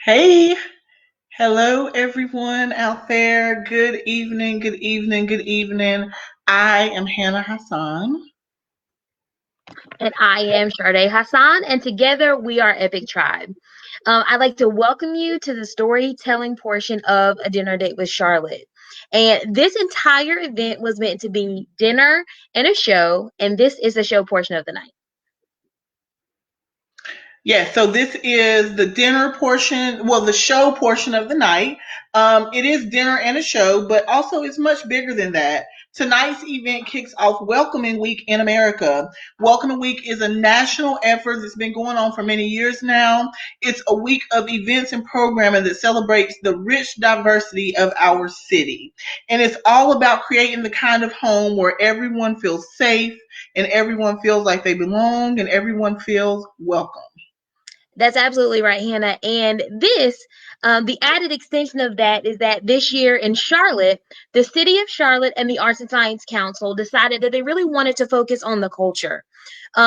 Hey, hello everyone out there. Good evening, good evening, good evening. I am Hannah Hassan. And I am Sade Hassan, and together we are Epic Tribe. I'd like to welcome you to the storytelling portion of A Dinner Date with Charlotte. And this entire event was meant to be dinner and a show, and this is the show portion of the night. Yes, so this is the dinner portion, well, the show portion of the night. It is dinner and a show, but also it's much bigger than that. Tonight's event kicks off Welcoming Week in America. Welcoming Week is a national effort that's been going on for many years now. It's a week of events and programming that celebrates the rich diversity of our city. And it's all about creating the kind of home where everyone feels safe and everyone feels like they belong and everyone feels welcome. That's absolutely right, Hannah. And the added extension of that is that this year in Charlotte, the city of Charlotte and the Arts and Science Council decided that they really wanted to focus on the culture,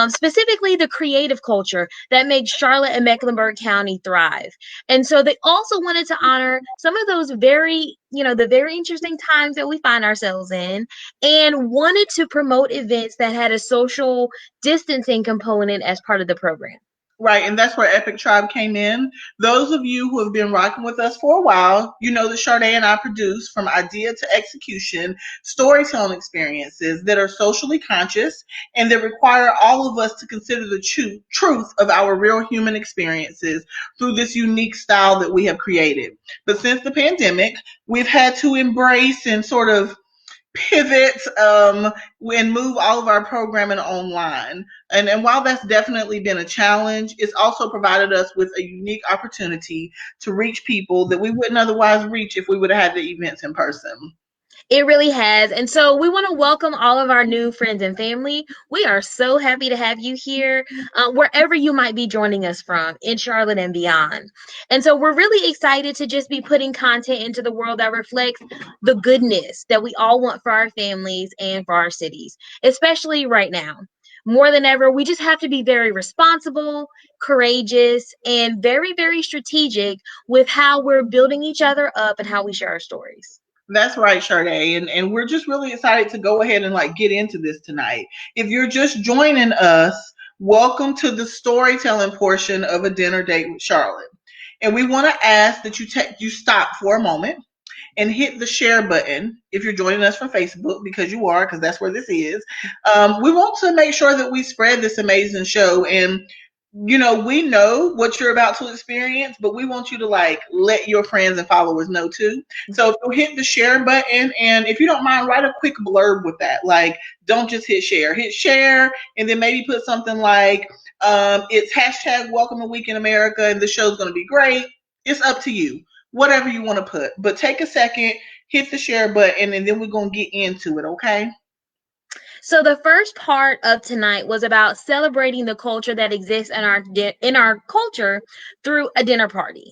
specifically the creative culture that makes Charlotte and Mecklenburg County thrive. And so they also wanted to honor some of those the very interesting times that we find ourselves in, and wanted to promote events that had a social distancing component as part of the program. Right, and that's where Epic Tribe came in. Those of you who have been rocking with us for a while, you know that Sade and I produce from idea to execution storytelling experiences that are socially conscious and that require all of us to consider the truth of our real human experiences through this unique style that we have created. But since the pandemic, we've had to embrace and sort of pivot and move all of our programming online. And while that's definitely been a challenge, it's also provided us with a unique opportunity to reach people that we wouldn't otherwise reach if we would have had the events in person. It really has. And so we want to welcome all of our new friends and family. We are so happy to have you here, wherever you might be joining us from in Charlotte and beyond. And so we're really excited to just be putting content into the world that reflects the goodness that we all want for our families and for our cities, especially right now. More than ever, we just have to be very responsible, courageous, and very, very strategic with how we're building each other up and how we share our stories. That's right, Sade. And we're just really excited to go ahead and like get into this tonight. If you're just joining us, welcome to the storytelling portion of A Dinner Date with Charlotte. And we want to ask that you stop for a moment and hit the share button if you're joining us from Facebook, because you are, because that's where this is. We want to make sure that we spread this amazing show. And, you know, we know what you're about to experience, but we want you to like let your friends and followers know too. So if you hit the share button, and if you don't mind, write a quick blurb with that. Like, don't just hit share, and then maybe put something like, it's hashtag welcome to Week in America, and the show's going to be great. It's up to you, whatever you want to put. But take a second, hit the share button, and then we're going to get into it, okay? So the first part of tonight was about celebrating the culture that exists in our culture through a dinner party.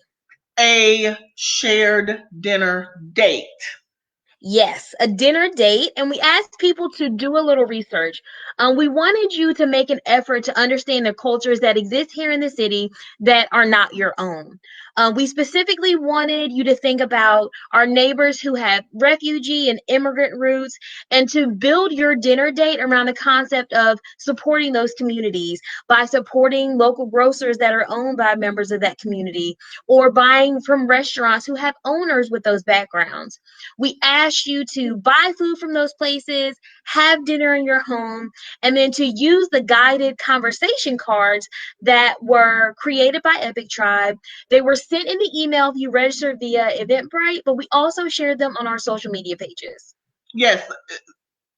A shared dinner date. Yes, a dinner date, and we asked people to do a little research. We wanted you to make an effort to understand the cultures that exist here in the city that are not your own. We specifically wanted you to think about our neighbors who have refugee and immigrant roots, and to build your dinner date around the concept of supporting those communities by supporting local grocers that are owned by members of that community, or buying from restaurants who have owners with those backgrounds. We ask you to buy food from those places, have dinner in your home, and then to use the guided conversation cards that were created by Epic Tribe. They were sent in the email if you registered via Eventbrite, but we also shared them on our social media pages. Yes,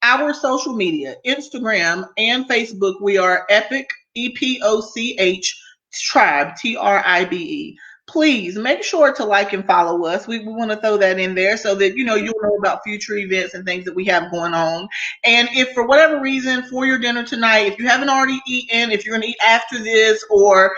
our social media, Instagram and Facebook, we are Epic, EPOCH Tribe, TRIBE. Please make sure to like and follow us. We want to throw that in there so that you know you'll know about future events and things that we have going on. And if for whatever reason for your dinner tonight, if you haven't already eaten, if you're going to eat after this, or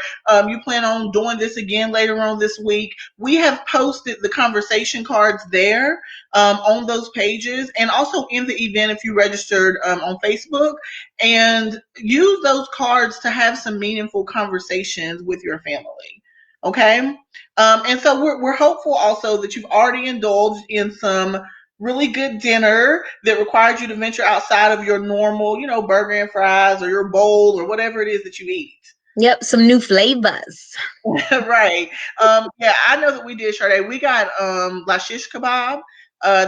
you plan on doing this again later on this week, we have posted the conversation cards there on those pages, and also in the event if you registered on Facebook, and use those cards to have some meaningful conversations with your family. Okay. And so we're hopeful also that you've already indulged in some really good dinner that requires you to venture outside of your normal, burger and fries or your bowl or whatever it is that you eat. Yep, some new flavors. Right. Yeah, I know that we did, Sade. We got La Shish Kebab.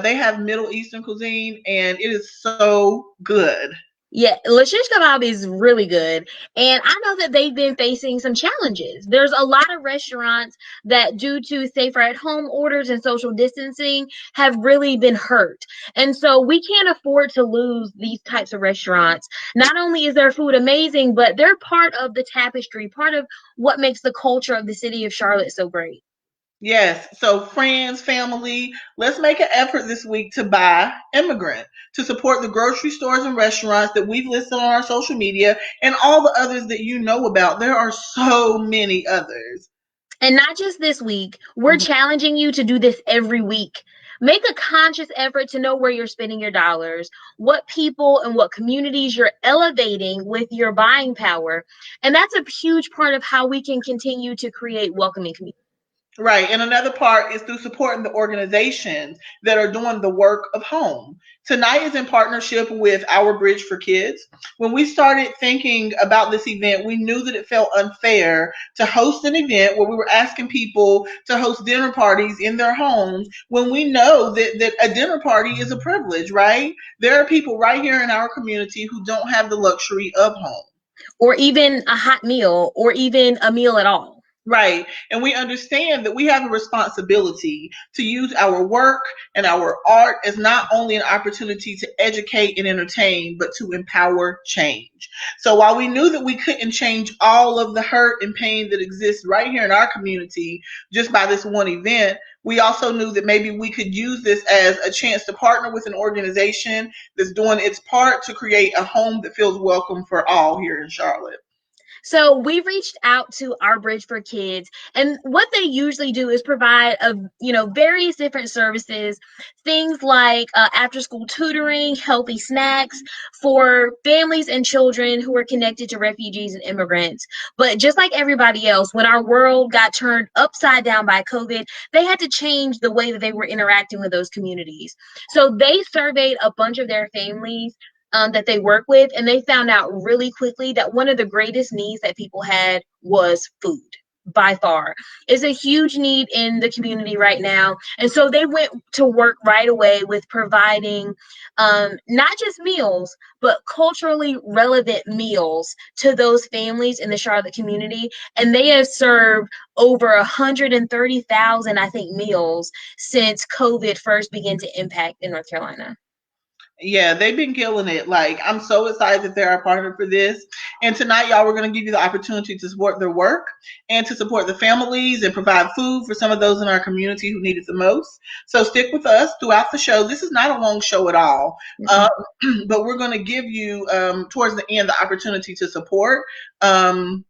They have Middle Eastern cuisine and it is so good. Yeah, Lashish Kebab is really good. And I know that they've been facing some challenges. There's a lot of restaurants that, due to safer at home orders and social distancing, have really been hurt. And so we can't afford to lose these types of restaurants. Not only is their food amazing, but they're part of the tapestry, part of what makes the culture of the city of Charlotte so great. Yes. So, friends, family, let's make an effort this week to buy Immigrant to support the grocery stores and restaurants that we've listed on our social media and all the others that you know about. There are so many others. And not just this week, we're Mhm. challenging you to do this every week. Make a conscious effort to know where you're spending your dollars, what people and what communities you're elevating with your buying power. And that's a huge part of how we can continue to create welcoming communities. Right. And another part is through supporting the organizations that are doing the work of home. Tonight is in partnership with Our Bridge for Kids. When we started thinking about this event, we knew that it felt unfair to host an event where we were asking people to host dinner parties in their homes when we know that a dinner party is a privilege, right? There are people right here in our community who don't have the luxury of home. Or even a hot meal, or even a meal at all. Right. And we understand that we have a responsibility to use our work and our art as not only an opportunity to educate and entertain, but to empower change. So while we knew that we couldn't change all of the hurt and pain that exists right here in our community just by this one event, we also knew that maybe we could use this as a chance to partner with an organization that's doing its part to create a home that feels welcome for all here in Charlotte. So we reached out to Our Bridge for Kids, and what they usually do is provide various different services, things like after school tutoring, healthy snacks for families and children who are connected to refugees and immigrants. But just like everybody else, when our world got turned upside down by COVID, they had to change the way that they were interacting with those communities. So they surveyed a bunch of their families that they work with, and they found out really quickly that one of the greatest needs that people had was food. By far is a huge need in the community right now, and so they went to work right away with providing not just meals but culturally relevant meals to those families in the Charlotte community, and they have served over 130,000, I think, meals since COVID first began to impact in North Carolina. Yeah, they've been killing it. Like, I'm so excited that they're our partner for this. And tonight, y'all, we're going to give you the opportunity to support their work and to support the families and provide food for some of those in our community who need it the most. So stick with us throughout the show. This is not a long show at all, but we're going to give you, towards the end, the opportunity to support. And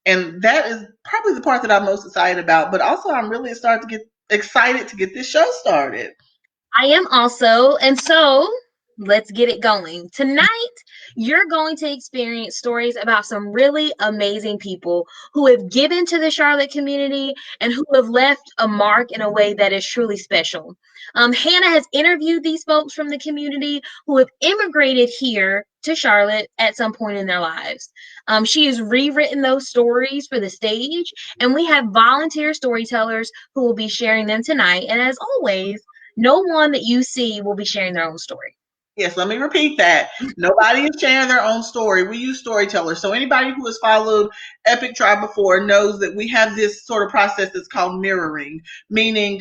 that is probably the part that I'm most excited about. But also, I'm really excited to get this show started. I am also. And so let's get it going. Tonight, you're going to experience stories about some really amazing people who have given to the Charlotte community and who have left a mark in a way that is truly special. Hannah has interviewed these folks from the community who have immigrated here to Charlotte at some point in their lives. She has rewritten those stories for the stage, and we have volunteer storytellers who will be sharing them tonight. And as always, no one that you see will be sharing their own story. Yes, let me repeat that. Nobody is sharing their own story. We use storytellers. So anybody who has followed Epic Tribe before knows that we have this sort of process that's called mirroring, meaning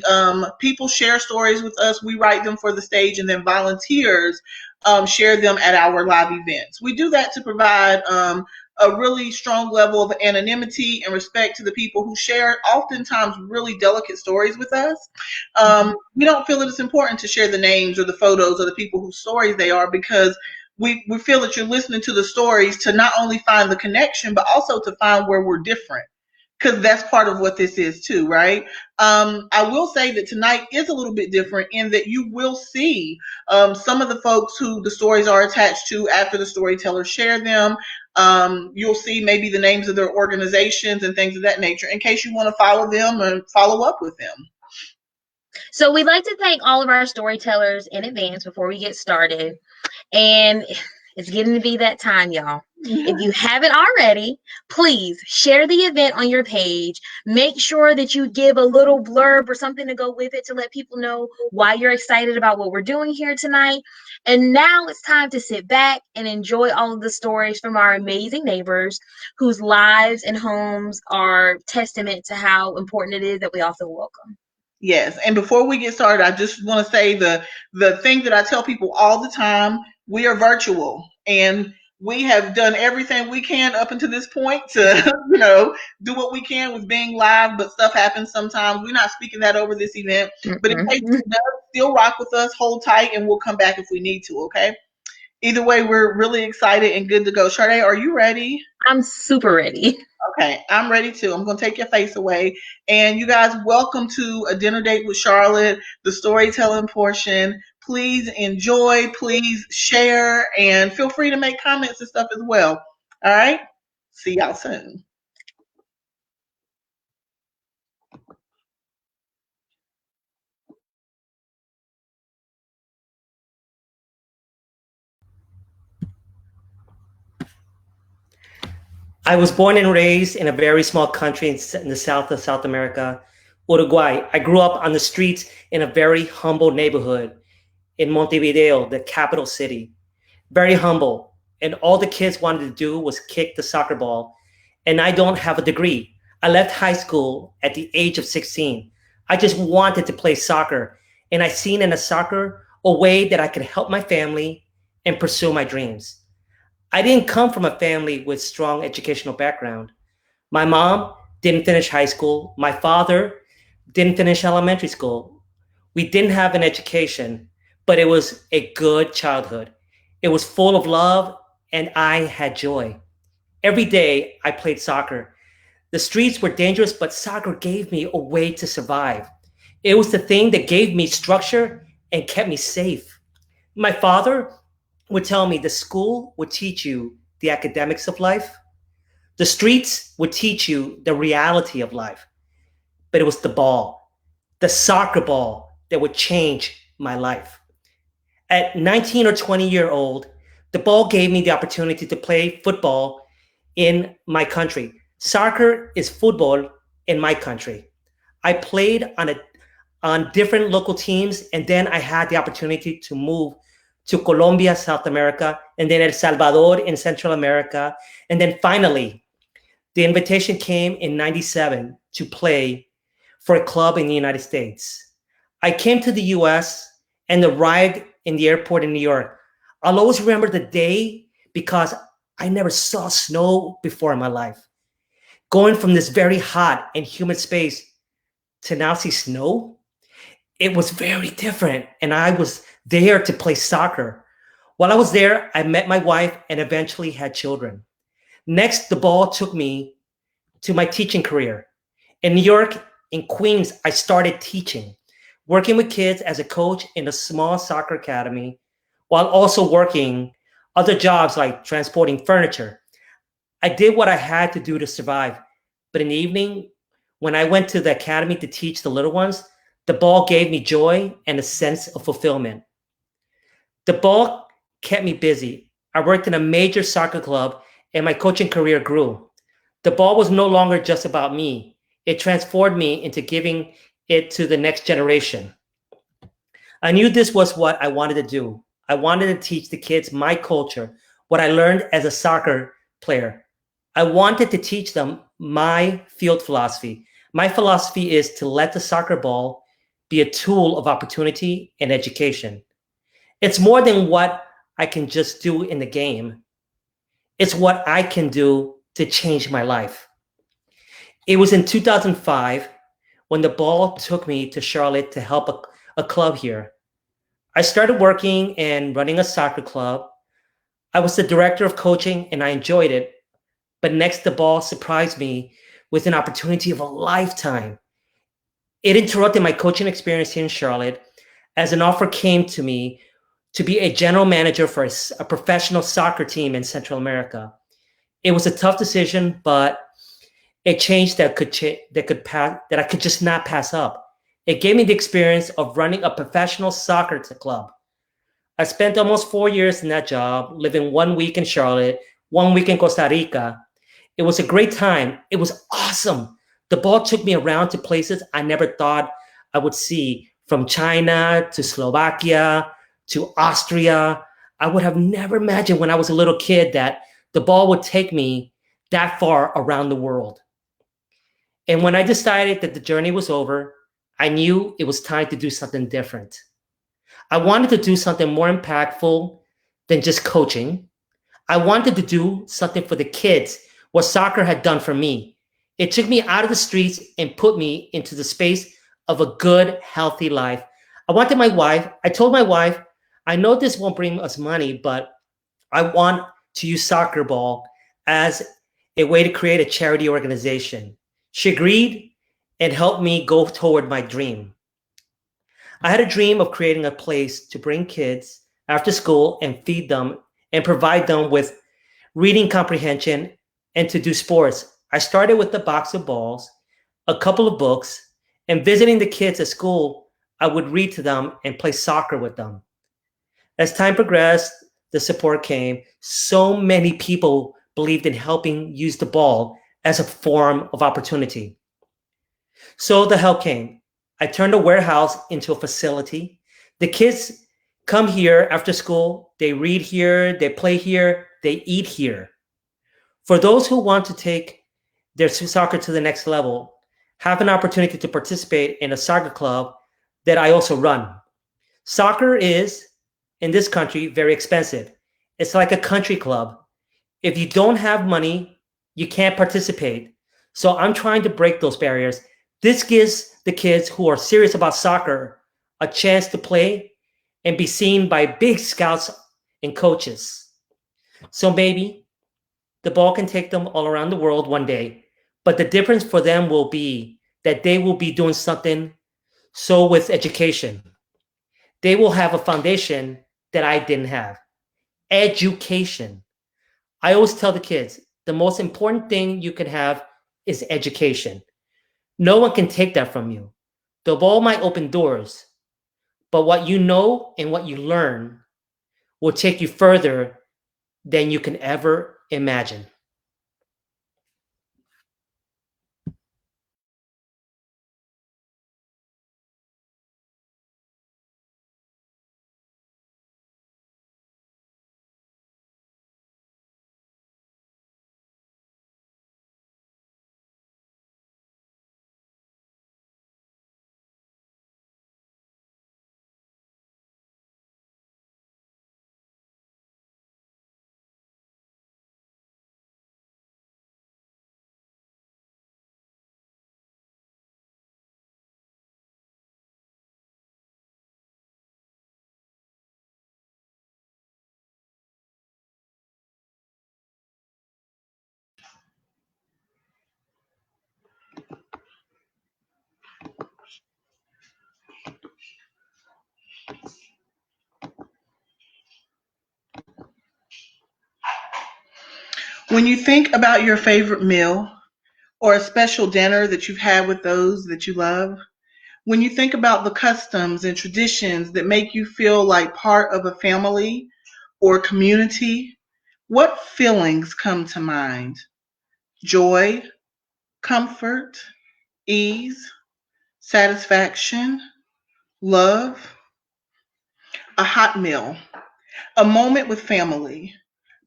people share stories with us, we write them for the stage, and then volunteers share them at our live events. We do that to provide a really strong level of anonymity and respect to the people who share oftentimes really delicate stories with us. We don't feel that it's important to share the names or the photos of the people whose stories they are because we feel that you're listening to the stories to not only find the connection, but also to find where we're different. because that's part of what this is too, right? I will say that tonight is a little bit different in that you will see some of the folks who the stories are attached to after the storytellers share them. You'll see maybe the names of their organizations and things of that nature in case you want to follow them and follow up with them. So we'd like to thank all of our storytellers in advance before we get started. And it's getting to be that time, y'all. If you haven't already, please share the event on your page. Make sure that you give a little blurb or something to go with it to let people know why you're excited about what we're doing here tonight. And now it's time to sit back and enjoy all of the stories from our amazing neighbors whose lives and homes are testament to how important it is that we all feel welcome. Yes, and before we get started, I just want to say the thing that I tell people all the time: we are virtual, and we have done everything we can up until this point to, do what we can with being live. But stuff happens sometimes. We're not speaking that over this event, but in case it does, still rock with us, hold tight, and we'll come back if we need to. Okay. Either way, we're really excited and good to go. Sade, are you ready? I'm super ready. Okay, I'm ready too. I'm going to take your face away. And you guys, welcome to A Dinner Date with Charlotte, the storytelling portion. Please enjoy, please share, and feel free to make comments and stuff as well. All right? See y'all soon. I was born and raised in a very small country in the south of South America, Uruguay. I grew up on the streets in a very humble neighborhood in Montevideo, the capital city. Very humble. And all the kids wanted to do was kick the soccer ball. And I don't have a degree. I left high school at the age of 16. I just wanted to play soccer. And I seen in a soccer a way that I could help my family and pursue my dreams. I didn't come from a family with strong educational background. My mom didn't finish high school. My father didn't finish elementary school. We didn't have an education, but it was a good childhood. It was full of love, and I had joy. Every day I played soccer. The streets were dangerous, but soccer gave me a way to survive. It was the thing that gave me structure and kept me safe. My father would tell me the school would teach you the academics of life. The streets would teach you the reality of life. But it was the ball, the soccer ball, that would change my life. At 19 or 20-year old, the ball gave me the opportunity to play football in my country. Soccer is football in my country. I played on different local teams, and then I had the opportunity to move to Colombia, South America, and then El Salvador in Central America. And then finally, the invitation came in 97 to play for a club in the United States. I came to the US and arrived in the airport in New York. I'll always remember the day because I never saw snow before in my life. Going from this very hot and humid space to now see snow, it was very different. And I was there to play soccer. While I was there, I met my wife and eventually had children. Next, the ball took me to my teaching career. In New York, in Queens, I started teaching, working with kids as a coach in a small soccer academy, while also working other jobs like transporting furniture. I did what I had to do to survive. But in the evening, when I went to the academy to teach the little ones, the ball gave me joy and a sense of fulfillment. The ball kept me busy. I worked in a major soccer club and my coaching career grew. The ball was no longer just about me. It transformed me into giving it to the next generation. I knew this was what I wanted to do. I wanted to teach the kids my culture, what I learned as a soccer player. I wanted to teach them my field philosophy. My philosophy is to let the soccer ball be a tool of opportunity and education. It's more than what I can just do in the game. It's what I can do to change my life. It was in 2005 when the ball took me to Charlotte to help a club here. I started working and running a soccer club. I was the director of coaching and I enjoyed it. But next, the ball surprised me with an opportunity of a lifetime. It interrupted my coaching experience here in Charlotte as an offer came to me to be a general manager for a professional soccer team in Central America. It was a tough decision, but a change that I could just not pass up. It gave me the experience of running a professional soccer club. I spent almost 4 years in that job, living 1 week in Charlotte, 1 week in Costa Rica. It was a great time. It was awesome. The ball took me around to places I never thought I would see, from China to Slovakia to Austria. I would have never imagined when I was a little kid that the ball would take me that far around the world. And when I decided that the journey was over, I knew it was time to do something different. I wanted to do something more impactful than just coaching. I wanted to do something for the kids, what soccer had done for me. It took me out of the streets and put me into the space of a good, healthy life. I told my wife, I know this won't bring us money, but I want to use soccer ball as a way to create a charity organization. She agreed and helped me go toward my dream. I had a dream of creating a place to bring kids after school and feed them and provide them with reading comprehension and to do sports. I started with a box of balls, a couple of books, and visiting the kids at school, I would read to them and play soccer with them. As time progressed, the support came. So many people believed in helping use the ball as a form of opportunity. So the help came. I turned a warehouse into a facility. The kids come here after school. They read here, they play here, they eat here. For those who want to take their soccer to the next level, have an opportunity to participate in a soccer club that I also run. Soccer is, in this country, very expensive. It's like a country club. If you don't have money, you can't participate. So I'm trying to break those barriers. This gives the kids who are serious about soccer a chance to play and be seen by big scouts and coaches. So maybe the ball can take them all around the world one day, but the difference for them will be that they will be doing something so with education. They will have a foundation that I didn't have. Education. I always tell the kids, the most important thing you can have is education. No one can take that from you. The ball might open doors, but what you know and what you learn will take you further than you can ever imagine. When you think about your favorite meal or a special dinner that you've had with those that you love, when you think about the customs and traditions that make you feel like part of a family or community, what feelings come to mind? Joy, comfort, ease, satisfaction, love, a hot meal, a moment with family,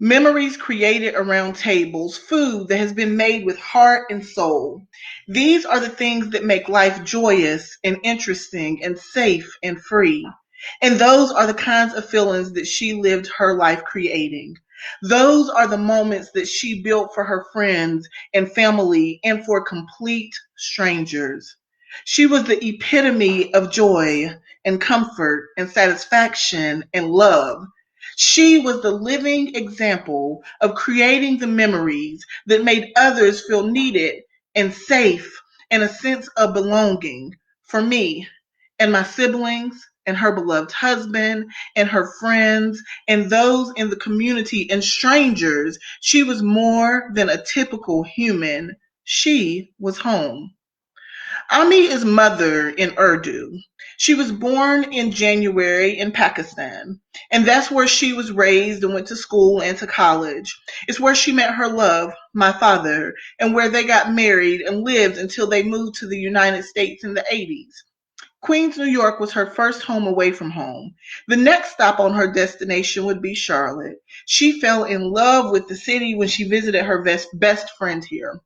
memories created around tables, food that has been made with heart and soul. These are the things that make life joyous and interesting and safe and free. And those are the kinds of feelings that she lived her life creating. Those are the moments that she built for her friends and family and for complete strangers. She was the epitome of joy and comfort and satisfaction and love. She was the living example of creating the memories that made others feel needed and safe and a sense of belonging for me and my siblings and her beloved husband and her friends and those in the community and strangers. She was more than a typical human. She was home. Ami is mother in Urdu. She was born in January in Pakistan, and that's where she was raised and went to school and to college. It's where she met her love, my father, and where they got married and lived until they moved to the United States in the 80s. Queens, New York was her first home away from home. The next stop on her destination would be Charlotte. She fell in love with the city when she visited her best friend here.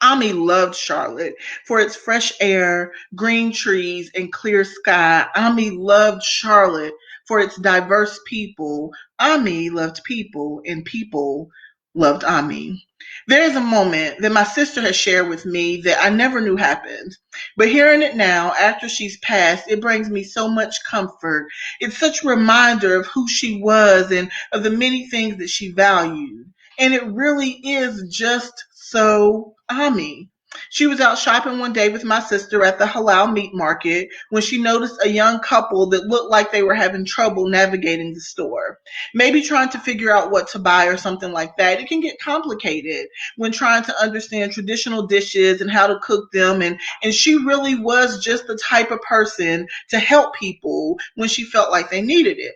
Ami loved Charlotte for its fresh air, green trees, and clear sky. Ami loved Charlotte for its diverse people. Ami loved people, and people loved Ami. There is a moment that my sister has shared with me that I never knew happened. But hearing it now, after she's passed, it brings me so much comfort. It's such a reminder of who she was and of the many things that she valued. And it really is just so Ami. She was out shopping one day with my sister at the halal meat market when she noticed a young couple that looked like they were having trouble navigating the store. Maybe trying to figure out what to buy or something like that. It can get complicated when trying to understand traditional dishes and how to cook them. And she really was just the type of person to help people when she felt like they needed it.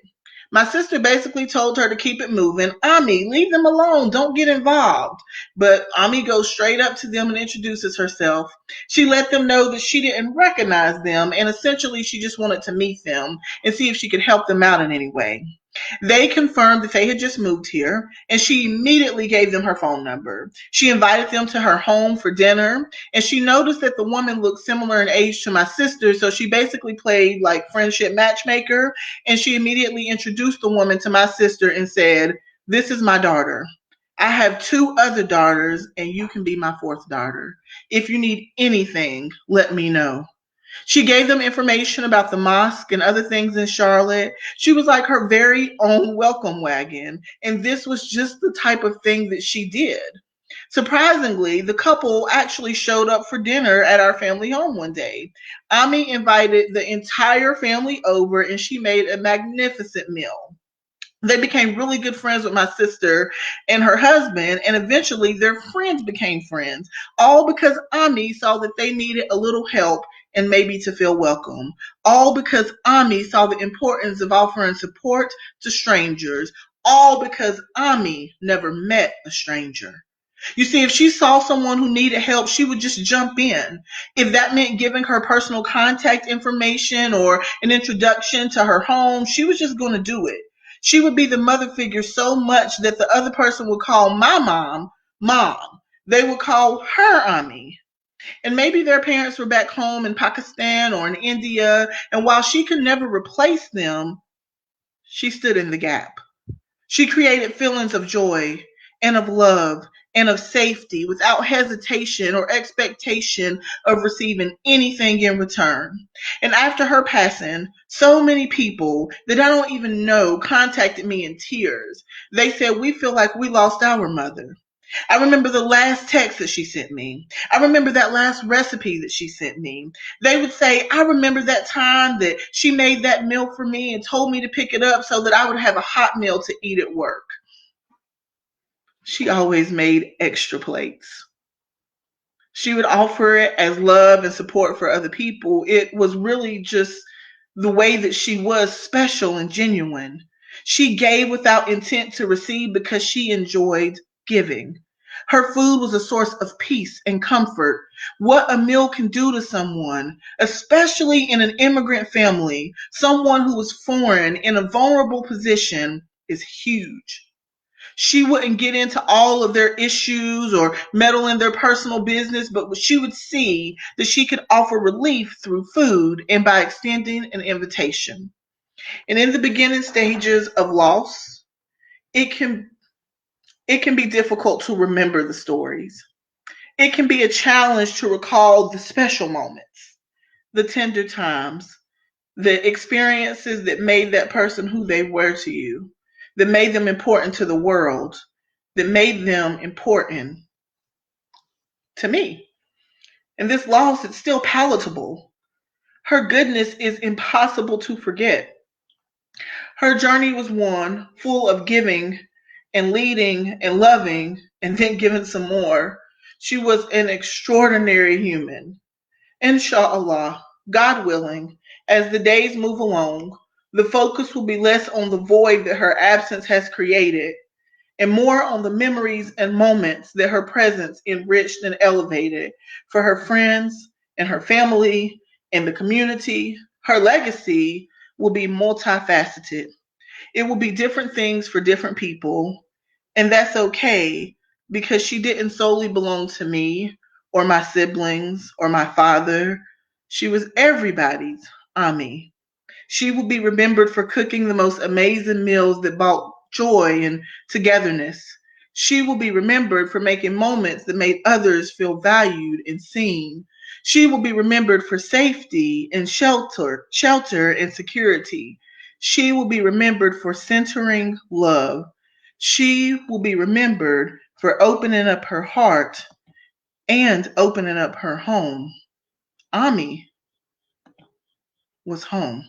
My sister basically told her to keep it moving. Ami, leave them alone. Don't get involved. But Ami goes straight up to them and introduces herself. She let them know that she didn't recognize them, and essentially she just wanted to meet them and see if she could help them out in any way. They confirmed that they had just moved here, and she immediately gave them her phone number. She invited them to her home for dinner, and she noticed that the woman looked similar in age to my sister, so she basically played like friendship matchmaker, and she immediately introduced the woman to my sister and said, "This is my daughter. I have two other daughters, and you can be my fourth daughter. If you need anything, let me know." She gave them information about the mosque and other things in Charlotte. She was like her very own welcome wagon, and this was just the type of thing that she did. Surprisingly, the couple actually showed up for dinner at our family home one day. Ami invited the entire family over, and she made a magnificent meal. They became really good friends with my sister and her husband, and eventually their friends became friends, all because Ami saw that they needed a little help and maybe to feel welcome. All because Ami saw the importance of offering support to strangers. All because Ami never met a stranger. You see, if she saw someone who needed help, she would just jump in. If that meant giving her personal contact information or an introduction to her home, she was just going to do it. She would be the mother figure so much that the other person would call my mom, mom. They would call her Ami. And maybe their parents were back home in Pakistan or in India, and while she could never replace them, she stood in the gap. She created feelings of joy and of love and of safety without hesitation or expectation of receiving anything in return. And after her passing, so many people that I don't even know contacted me in tears. They said, "We feel like we lost our mother." I remember the last text that she sent me. I remember that last recipe that she sent me. They would say, "I remember that time that she made that meal for me and told me to pick it up so that I would have a hot meal to eat at work." She always made extra plates. She would offer it as love and support for other people. It was really just the way that she was special and genuine. She gave without intent to receive because she enjoyed giving. Her food was a source of peace and comfort. What a meal can do to someone, especially in an immigrant family, someone who was foreign in a vulnerable position, is huge. She wouldn't get into all of their issues or meddle in their personal business, but she would see that she could offer relief through food and by extending an invitation. And in the beginning stages of loss, it can be difficult to remember the stories. It can be a challenge to recall the special moments, the tender times, the experiences that made that person who they were to you, that made them important to the world, that made them important to me. and this loss is still palatable. Her goodness is impossible to forget. Her journey was one full of giving and leading and loving and then giving some more. She was an extraordinary human. Inshallah, God willing, as the days move along, the focus will be less on the void that her absence has created and more on the memories and moments that her presence enriched and elevated for her friends and her family and the community. Her legacy will be multifaceted. It will be different things for different people, and that's okay because she didn't solely belong to me or my siblings or my father. She was everybody's Ami. She will be remembered for cooking the most amazing meals that brought joy and togetherness. She will be remembered for making moments that made others feel valued and seen. She will be remembered for safety and shelter and security. She will be remembered for centering love. She will be remembered for opening up her heart and opening up her home. Ami was home.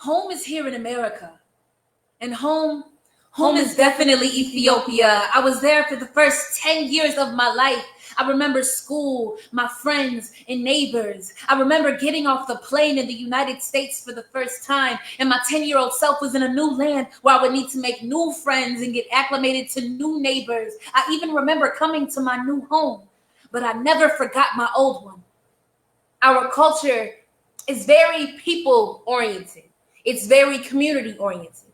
Home is here in America. And home is definitely Ethiopia. I was there for the first 10 years of my life. I remember school, my friends and neighbors. I remember getting off the plane in the United States for the first time, and my 10-year-old self was in a new land where I would need to make new friends and get acclimated to new neighbors. I even remember coming to my new home, but I never forgot my old one. Our culture is very people-oriented. It's very community-oriented.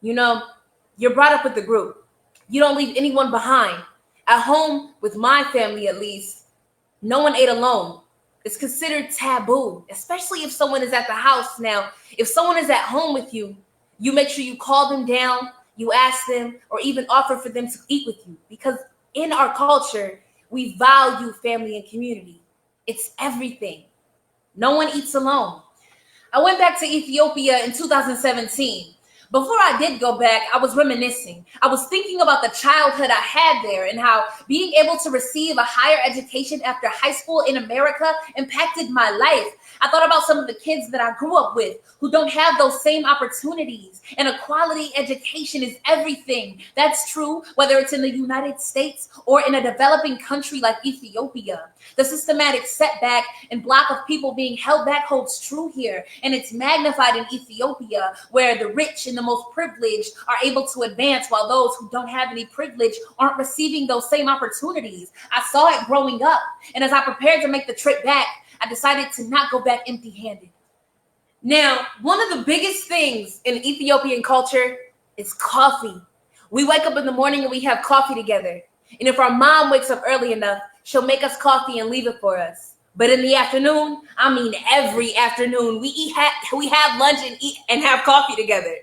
You know, you're brought up with the group. You don't leave anyone behind. At home, with my family at least, no one ate alone. It's considered taboo, especially if someone is at the house. Now, if someone is at home with you, you make sure you call them down, you ask them, or even offer for them to eat with you. Because in our culture, we value family and community. It's everything. No one eats alone. I went back to Ethiopia in 2017. Before I did go back, I was reminiscing. I was thinking about the childhood I had there and how being able to receive a higher education after high school in America impacted my life. I thought about some of the kids that I grew up with who don't have those same opportunities, and a quality education is everything. That's true whether it's in the United States or in a developing country like Ethiopia. The systematic setback and block of people being held back holds true here, and it's magnified in Ethiopia, where the rich and the most privileged are able to advance while those who don't have any privilege aren't receiving those same opportunities. I saw it growing up, and as I prepared to make the trip back, I decided to not go back empty-handed. Now, one of the biggest things in Ethiopian culture is coffee. We wake up in the morning and we have coffee together. And if our mom wakes up early enough, she'll make us coffee and leave it for us. But in the afternoon, I mean every afternoon, we have lunch and eat and have coffee together.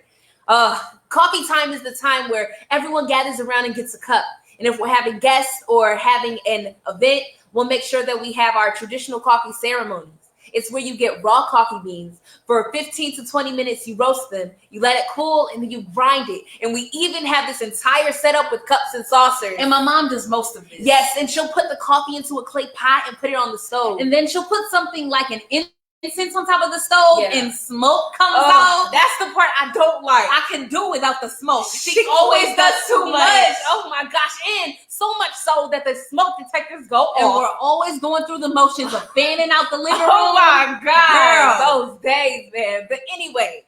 Coffee time is the time where everyone gathers around and gets a cup. And if we're having guests or having an event, we'll make sure that we have our traditional coffee ceremonies. It's where you get raw coffee beans. For 15 to 20 minutes, you roast them, you let it cool, and then you grind it. And we even have this entire setup with cups and saucers. And my mom does most of this. Yes, and she'll put the coffee into a clay pot and put it on the stove. And then she'll put something like an incense on top of the stove and smoke comes out. That's the part I don't like. I can do without the smoke. She always does too much. Oh my gosh. And so much so that the smoke detectors go off. And we're always going through the motions of fanning out the living room. Oh my God. Girl. Those days, man. But anyway,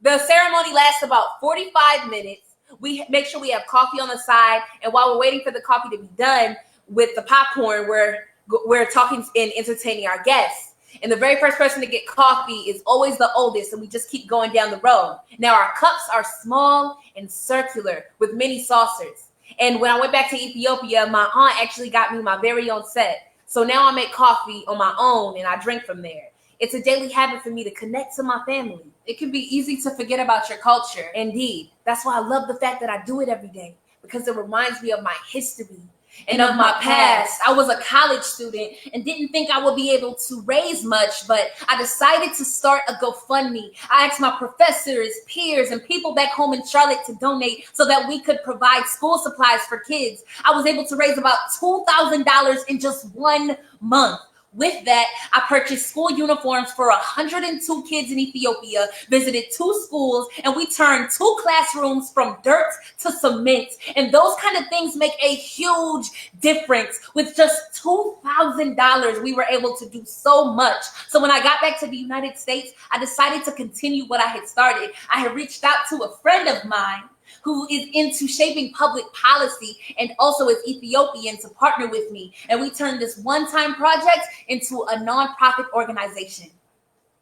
the ceremony lasts about 45 minutes. We make sure we have coffee on the side. And while we're waiting for the coffee to be done with the popcorn, we're talking and entertaining our guests. And the very first person to get coffee is always the oldest, and we just keep going down the road. Now, our cups are small and circular with many saucers. And when I went back to Ethiopia, my aunt actually got me my very own set. So now I make coffee on my own, and I drink from there. It's a daily habit for me to connect to my family. It can be easy to forget about your culture. Indeed. That's why I love the fact that I do it every day, because it reminds me of my history and of my past. I was a college student and didn't think I would be able to raise much, but I decided to start a GoFundMe. I asked my professors, peers, and people back home in Charlotte to donate so that we could provide school supplies for kids. I was able to raise about $2,000 in just 1 month. With that, I purchased school uniforms for 102 kids in Ethiopia, visited 2 schools, and we turned 2 classrooms from dirt to cement. And those kind of things make a huge difference. With just $2,000, we were able to do so much. So when I got back to the United States, I decided to continue what I had started. I had reached out to a friend of mine who is into shaping public policy and also is Ethiopian, to partner with me. And we turned this one-time project into a nonprofit organization.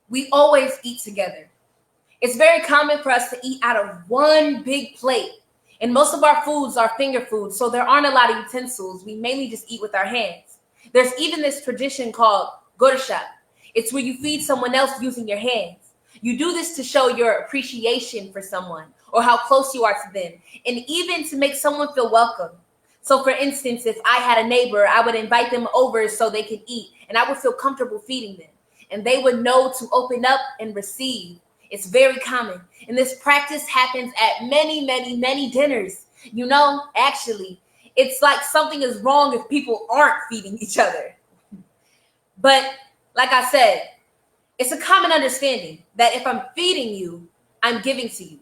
We always eat together. It's very common for us to eat out of one big plate. And most of our foods are finger foods, so there aren't a lot of utensils. We mainly just eat with our hands. There's even this tradition called gursha. It's where you feed someone else using your hands. You do this to show your appreciation for someone or how close you are to them, and even to make someone feel welcome. So for instance, if I had a neighbor, I would invite them over so they could eat, and I would feel comfortable feeding them, and they would know to open up and receive. It's very common, and this practice happens at many, many, many dinners. You know, actually, it's like something is wrong if people aren't feeding each other. But like I said, it's a common understanding that if I'm feeding you, I'm giving to you.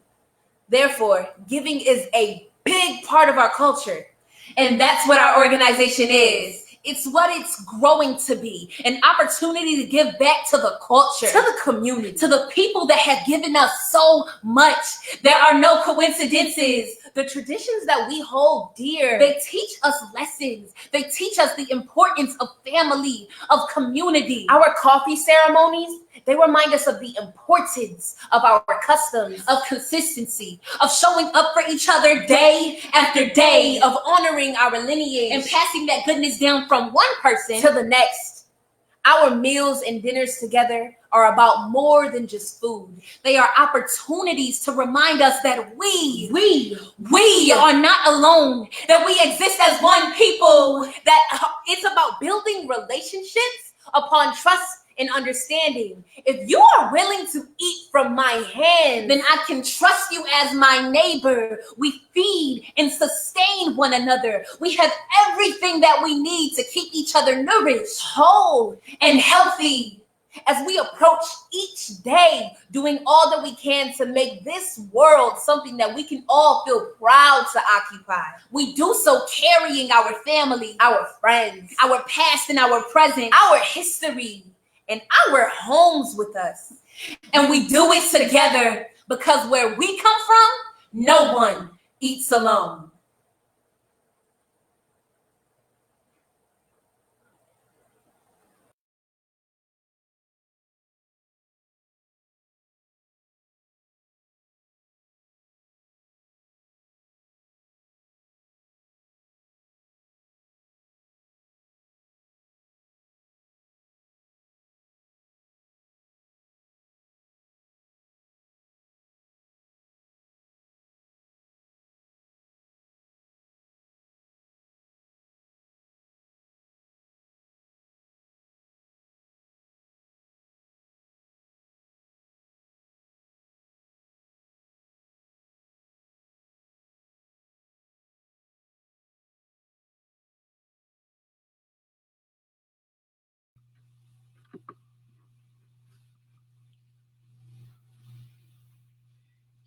Therefore, giving is a big part of our culture. And that's what our organization is. It's what it's growing to be. An opportunity to give back to the culture, to the community, to the people that have given us so much. There are no coincidences. The traditions that we hold dear, they teach us lessons. They teach us the importance of family, of community. Our coffee ceremonies, they remind us of the importance of our customs, of consistency, of showing up for each other day after day, of honoring our lineage and passing that goodness down from one person to the next. Our meals and dinners together are about more than just food. They are opportunities to remind us that we are not alone, that we exist as one people, that it's about building relationships upon trust and understanding. If you are willing to eat from my hand, then I can trust you as my neighbor. We feed and sustain one another. We have everything that we need to keep each other nourished, whole, and healthy. As we approach each day, doing all that we can to make this world something that we can all feel proud to occupy. We do so carrying our family, our friends, our past and our present, our history, and our homes with us. And we do it together because where we come from, no one eats alone.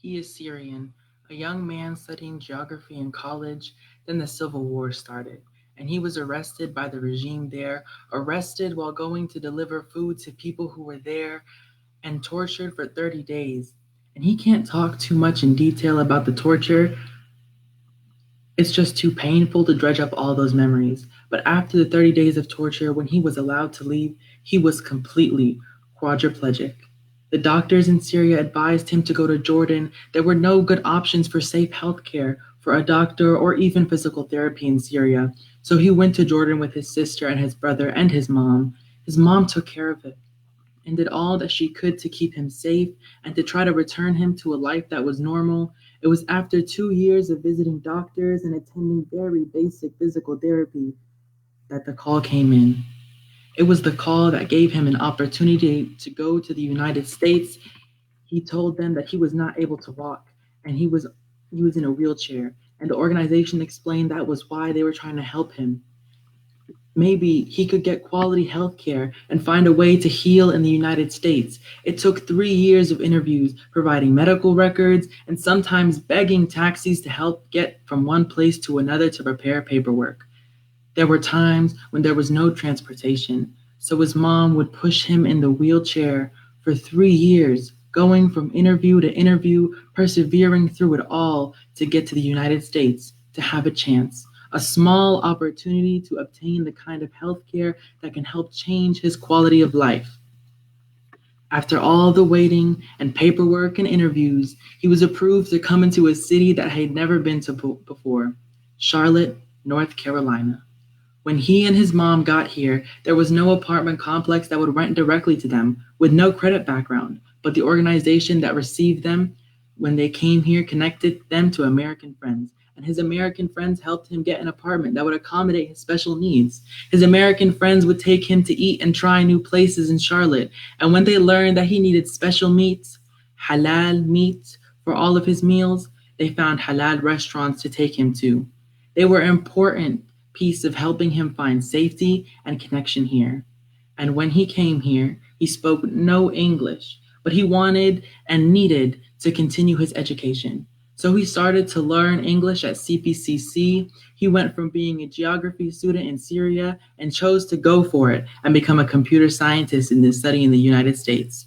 He is Syrian, a young man studying geography in college. Then the civil war started, and he was arrested by the regime there, arrested while going to deliver food to people who were there, and tortured for 30 days. And he can't talk too much in detail about the torture. It's just too painful to dredge up all those memories. But after the 30 days of torture, when he was allowed to leave, he was completely quadriplegic. The doctors in Syria advised him to go to Jordan. There were no good options for safe healthcare for a doctor or even physical therapy in Syria. So he went to Jordan with his sister and his brother and his mom. His mom took care of him and did all that she could to keep him safe and to try to return him to a life that was normal. It was after 2 years of visiting doctors and attending very basic physical therapy that the call came in. It was the call that gave him an opportunity to go to the United States. He told them that he was not able to walk and he was in a wheelchair, and the organization explained that was why they were trying to help him. Maybe he could get quality health care and find a way to heal in the United States. It took 3 years of interviews, providing medical records, and sometimes begging taxis to help get from one place to another to prepare paperwork. There were times when there was no transportation, so his mom would push him in the wheelchair for 3 years, going from interview to interview, persevering through it all to get to the United States, to have a chance. A small opportunity to obtain the kind of health care that can help change his quality of life. After all the waiting and paperwork and interviews, he was approved to come into a city that he had never been to before, Charlotte, North Carolina. When he and his mom got here, there was no apartment complex that would rent directly to them with no credit background, but the organization that received them when they came here connected them to American friends. And his American friends helped him get an apartment that would accommodate his special needs. His American friends would take him to eat and try new places in Charlotte. And when they learned that he needed special meats, halal meat, for all of his meals, they found halal restaurants to take him to. They were an important piece of helping him find safety and connection here. And when he came here, he spoke no English, but he wanted and needed to continue his education. So he started to learn English at CPCC. He went from being a geography student in Syria and chose to go for it and become a computer scientist in this study in the United States.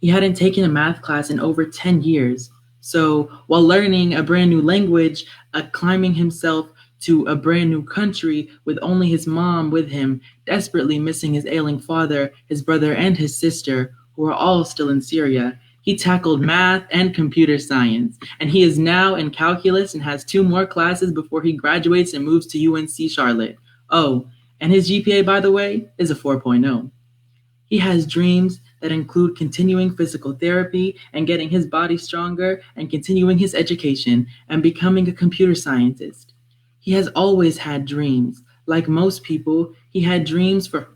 He hadn't taken a math class in over 10 years. So while learning a brand new language, climbing himself to a brand new country with only his mom with him, desperately missing his ailing father, his brother, and his sister, who are all still in Syria, he tackled math and computer science, and he is now in calculus and has 2 more classes before he graduates and moves to UNC Charlotte. Oh, and his GPA, by the way, is a 4.0. He has dreams that include continuing physical therapy and getting his body stronger and continuing his education and becoming a computer scientist. He has always had dreams. Like most people, he had dreams for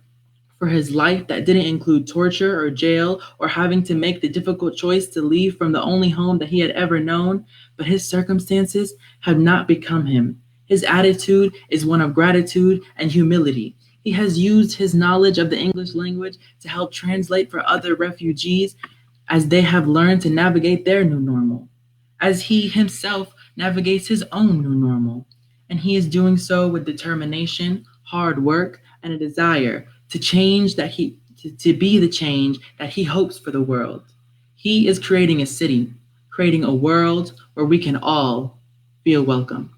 his life that didn't include torture or jail or having to make the difficult choice to leave from the only home that he had ever known, but his circumstances have not become him. His attitude is one of gratitude and humility. He has used his knowledge of the English language to help translate for other refugees as they have learned to navigate their new normal, as he himself navigates his own new normal. And he is doing so with determination, hard work, and a desire to change to be the change that he hopes for the world. He is creating a city, creating a world where we can all feel welcome.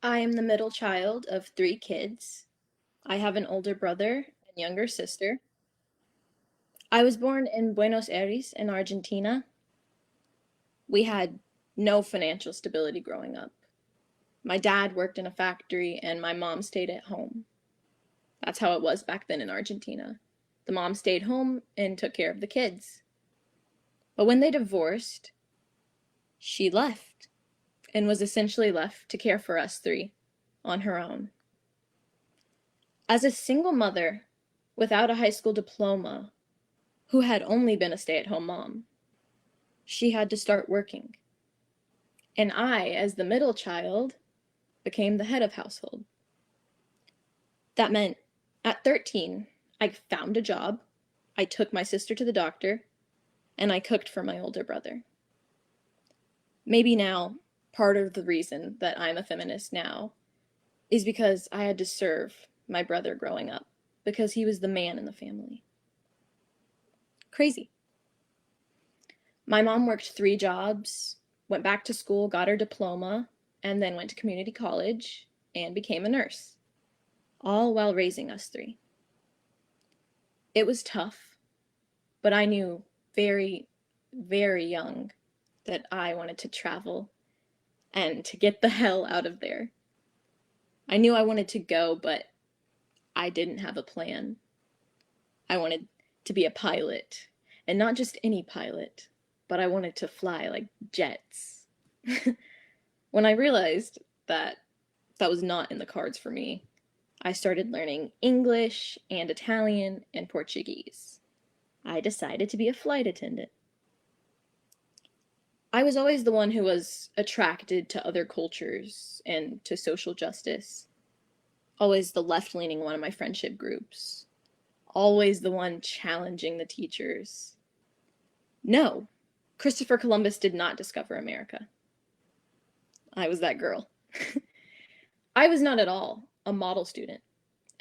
I am the middle child of 3 kids. I have an older brother and younger sister. I was born in Buenos Aires in Argentina. We had no financial stability growing up. My dad worked in a factory and my mom stayed at home. That's how it was back then in Argentina. The mom stayed home and took care of the kids. But when they divorced, she left and was essentially left to care for us 3 on her own. As a single mother without a high school diploma, who had only been a stay-at-home mom, she had to start working. And I, as the middle child, became the head of household. That meant at 13, I found a job, I took my sister to the doctor, and I cooked for my older brother. Maybe now, part of the reason that I'm a feminist now is because I had to serve my brother growing up, because he was the man in the family. Crazy. My mom worked 3 jobs, went back to school, got her diploma, and then went to community college and became a nurse, all while raising us 3. It was tough, but I knew very, very young that I wanted to travel and to get the hell out of there. I knew I wanted to go, but I didn't have a plan. I wanted to be a pilot, and not just any pilot, but I wanted to fly like jets. When I realized that that was not in the cards for me, I started learning English and Italian and Portuguese. I decided to be a flight attendant. I was always the one who was attracted to other cultures and to social justice. Always the left-leaning one in my friendship groups. Always the one challenging the teachers. No, Christopher Columbus did not discover America. I was that girl. I was not at all a model student,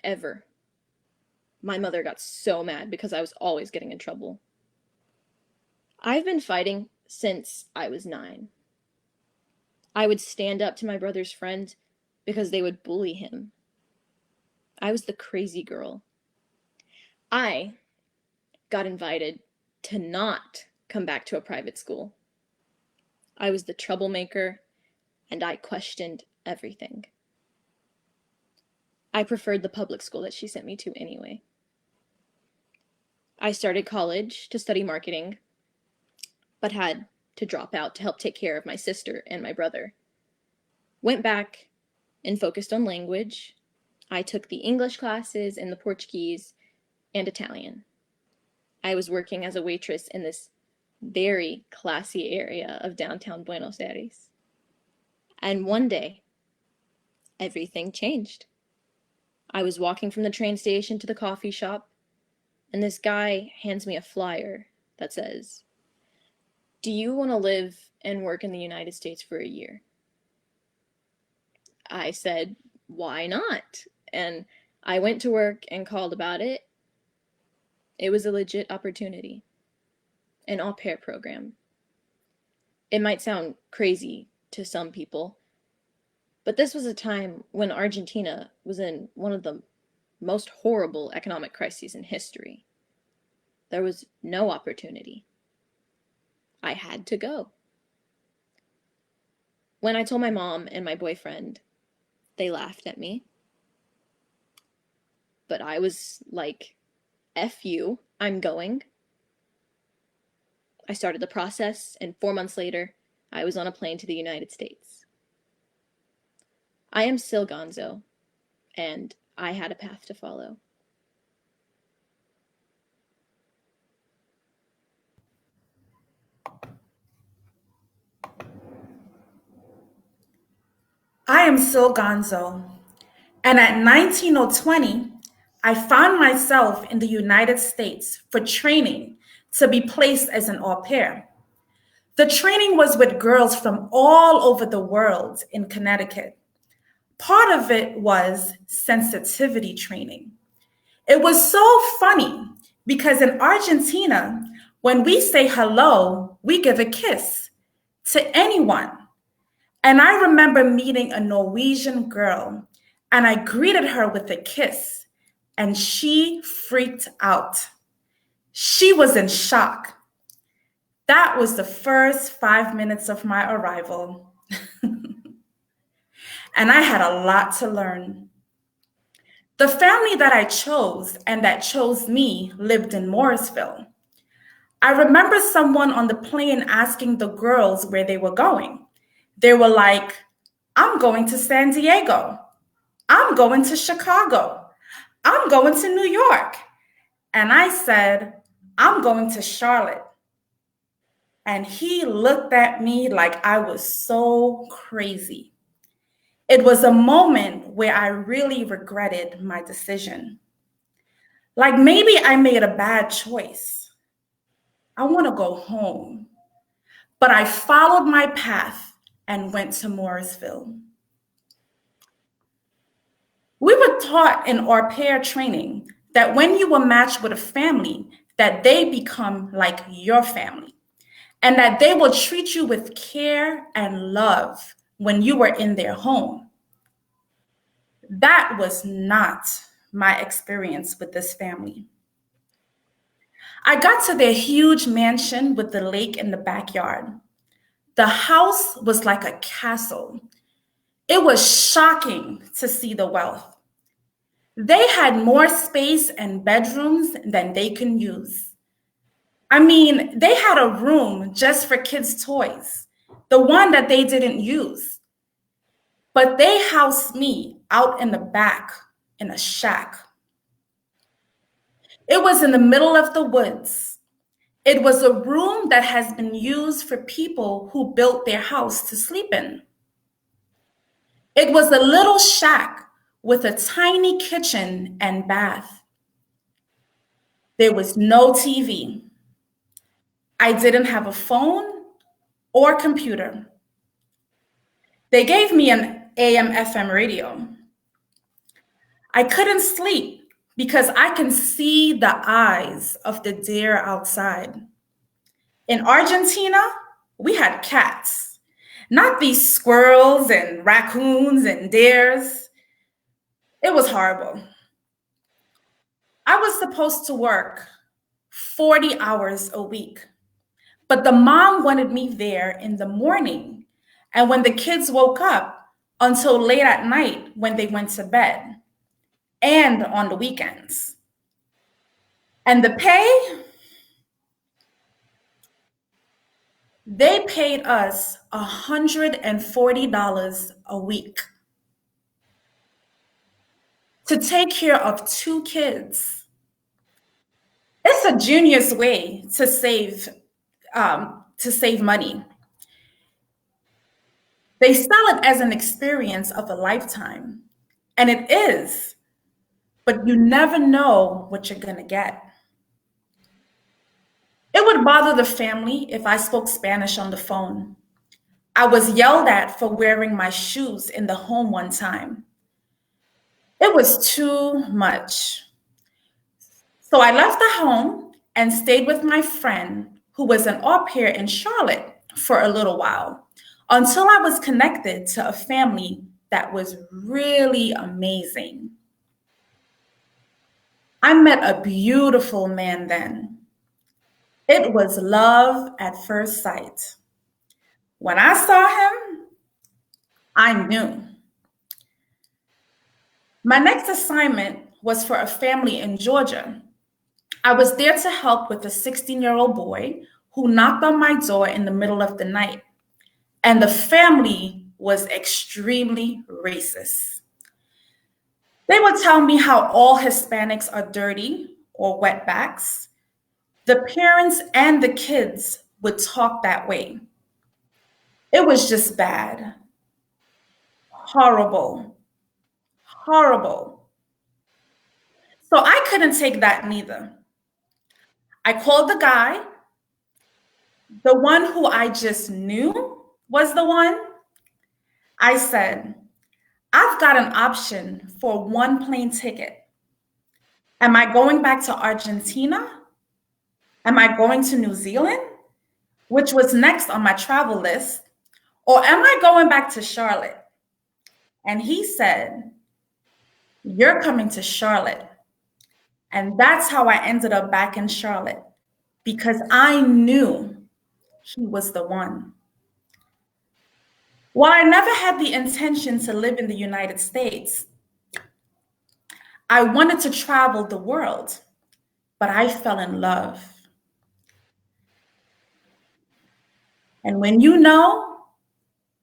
ever. My mother got so mad because I was always getting in trouble. I've been fighting since I was 9. I would stand up to my brother's friends because they would bully him. I was the crazy girl. I got invited to not come back to a private school. I was the troublemaker, and I questioned everything. I preferred the public school that she sent me to anyway. I started college to study marketing, but had to drop out to help take care of my sister and my brother. Went back and focused on language. I took the English classes and the Portuguese and Italian. I was working as a waitress in this very classy area of downtown Buenos Aires. And one day, everything changed. I was walking from the train station to the coffee shop, and this guy hands me a flyer that says, "Do you want to live and work in the United States for a year?" I said, "Why not?" And I went to work and called about it. It was a legit opportunity. An au pair program. It might sound crazy to some people, but this was a time when Argentina was in one of the most horrible economic crises in history. There was no opportunity. I had to go. When I told my mom and my boyfriend, they laughed at me. But I was like, F you, I'm going. I started the process, and 4 months later, I was on a plane to the United States. I am still Gonzo, and I had a path to follow. I am Sil Gonzo, and at 19 or 20, I found myself in the United States for training to be placed as an au pair. The training was with girls from all over the world in Connecticut. Part of it was sensitivity training. It was so funny because in Argentina, when we say hello, we give a kiss to anyone. And I remember meeting a Norwegian girl, and I greeted her with a kiss, and she freaked out. She was in shock. That was the first 5 minutes of my arrival. And I had a lot to learn. The family that I chose and that chose me lived in Morrisville. I remember someone on the plane asking the girls where they were going. They were like, "I'm going to San Diego. I'm going to Chicago. I'm going to New York." And I said, "I'm going to Charlotte." and he looked at me like I was so crazy. It was a moment where I really regretted my decision. Like maybe I made a bad choice. I want to go home. But I followed my path and went to Morrisville. We were taught in au pair training that when you were matched with a family, that they become like your family, and that they will treat you with care and love when you were in their home. That was not my experience with this family. I got to their huge mansion with the lake in the backyard. The house was like a castle. It was shocking to see the wealth. They had more space and bedrooms than they can use. I mean, they had a room just for kids' toys, the one that they didn't use. But they housed me out in the back in a shack. It was in the middle of the woods. It was a room that has been used for people who built their house to sleep in. It was a little shack with a tiny kitchen and bath. There was no TV. I didn't have a phone or computer. They gave me an AM/FM radio. I couldn't sleep because I can see the eyes of the deer outside. In Argentina, we had cats, not these squirrels and raccoons and deers. It was horrible. I was supposed to work 40 hours a week, but the mom wanted me there in the morning and when the kids woke up until late at night when they went to bed and on the weekends. And the pay, they paid us $140 a week to take care of 2 kids. It's a genius way to save money. They sell it as an experience of a lifetime, and it is, but you never know what you're gonna get. It would bother the family if I spoke Spanish on the phone. I was yelled at for wearing my shoes in the home one time. It was too much. So I left the home and stayed with my friend who was an au pair in Charlotte for a little while until I was connected to a family that was really amazing. I met a beautiful man then. It was love at first sight. When I saw him, I knew. My next assignment was for a family in Georgia. I was there to help with a 16-year-old boy who knocked on my door in the middle of the night. And the family was extremely racist. They would tell me how all Hispanics are dirty or wetbacks. The parents and the kids would talk that way. It was just bad. Horrible. Horrible. So I couldn't take that neither. I called the guy, the one who I just knew was the one. I said, I've got an option for 1 plane ticket. Am I going back to Argentina? Am I going to New Zealand, which was next on my travel list? Or am I going back to Charlotte? And he said, you're coming to Charlotte. And that's how I ended up back in Charlotte, because I knew he was the one. While I never had the intention to live in the United States, I wanted to travel the world, but I fell in love. And when you know,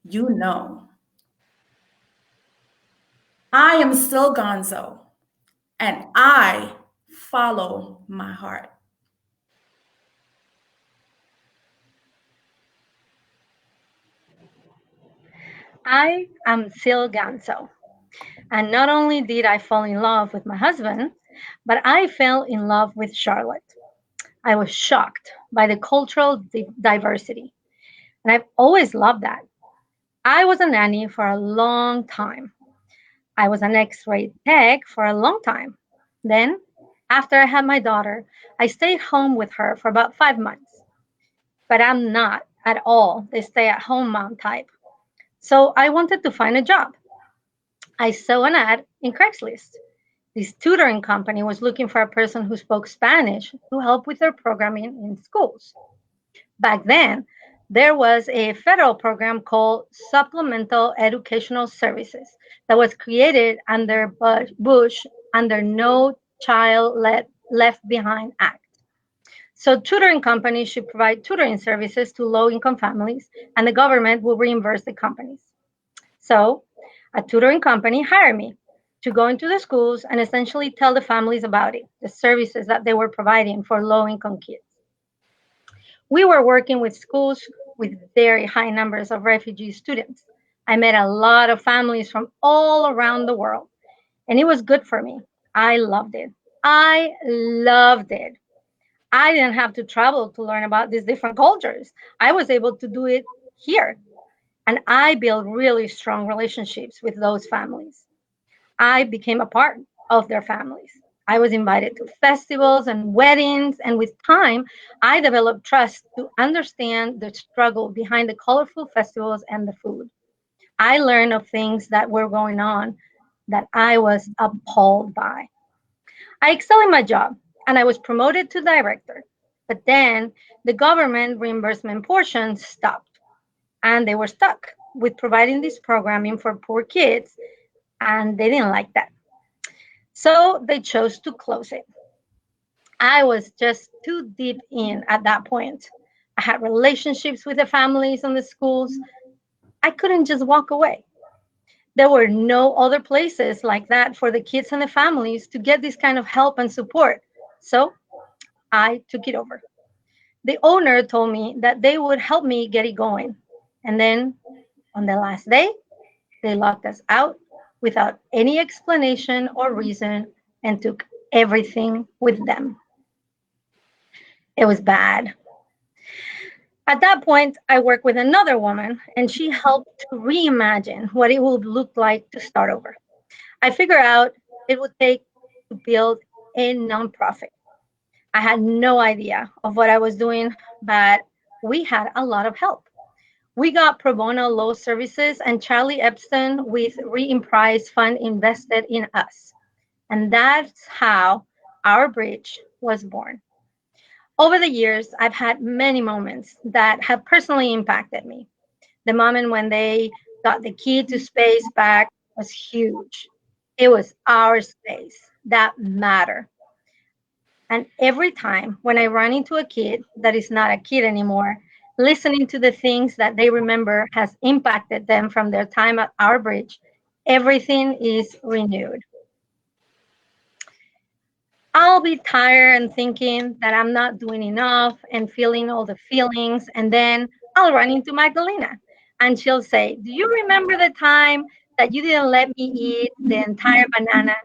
you know. I am still Gonzo, and I follow my heart. I am Sil Ganso. And not only did I fall in love with my husband, but I fell in love with Charlotte. I was shocked by the cultural diversity. And I've always loved that. I was a nanny for a long time. I was an X-ray tech for a long time. Then, after I had my daughter, I stayed home with her for about 5 months. But I'm not at all the stay-at-home mom type. So I wanted to find a job. I saw an ad in Craigslist. This tutoring company was looking for a person who spoke Spanish to help with their programming in schools. Back then, there was a federal program called Supplemental Educational Services that was created under Bush under No Child Left Behind Act. So tutoring companies should provide tutoring services to low-income families, and the government will reimburse the companies. So a tutoring company hired me to go into the schools and essentially tell the families about it, the services that they were providing for low-income kids. We were working with schools with very high numbers of refugee students. I met a lot of families from all around the world, and it was good for me. I loved it. I loved it. I didn't have to travel to learn about these different cultures. I was able to do it here, and I built really strong relationships with those families. I became a part of their families. I was invited to festivals and weddings, and with time, I developed trust to understand the struggle behind the colorful festivals and the food. I learned of things that were going on that I was appalled by. I excelled in my job, and I was promoted to director. But then the government reimbursement portion stopped, and they were stuck with providing this programming for poor kids, and they didn't like that. So they chose to close it. I was just too deep in at that point. I had relationships with the families and the schools. I couldn't just walk away. There were no other places like that for the kids and the families to get this kind of help and support. So I took it over. The owner told me that they would help me get it going. And then on the last day, they locked us out without any explanation or reason and took everything with them. It was bad. At that point, I worked with another woman, and she helped to reimagine what it would look like to start over. I figured out it would take to build a nonprofit. I had no idea of what I was doing, but we had a lot of help. We got pro bono law services, and Charlie Epstein with Re-Emprise Fund invested in us. And that's how Our Bridge was born. Over the years, I've had many moments that have personally impacted me. The moment when they got the key to space back was huge. It was our space that mattered. And every time when I run into a kid that is not a kid anymore, listening to the things that they remember has impacted them from their time at Our Bridge, everything is renewed. I'll be tired and thinking that I'm not doing enough and feeling all the feelings. And then I'll run into Magdalena and she'll say, "Do you remember the time that you didn't let me eat the entire banana?"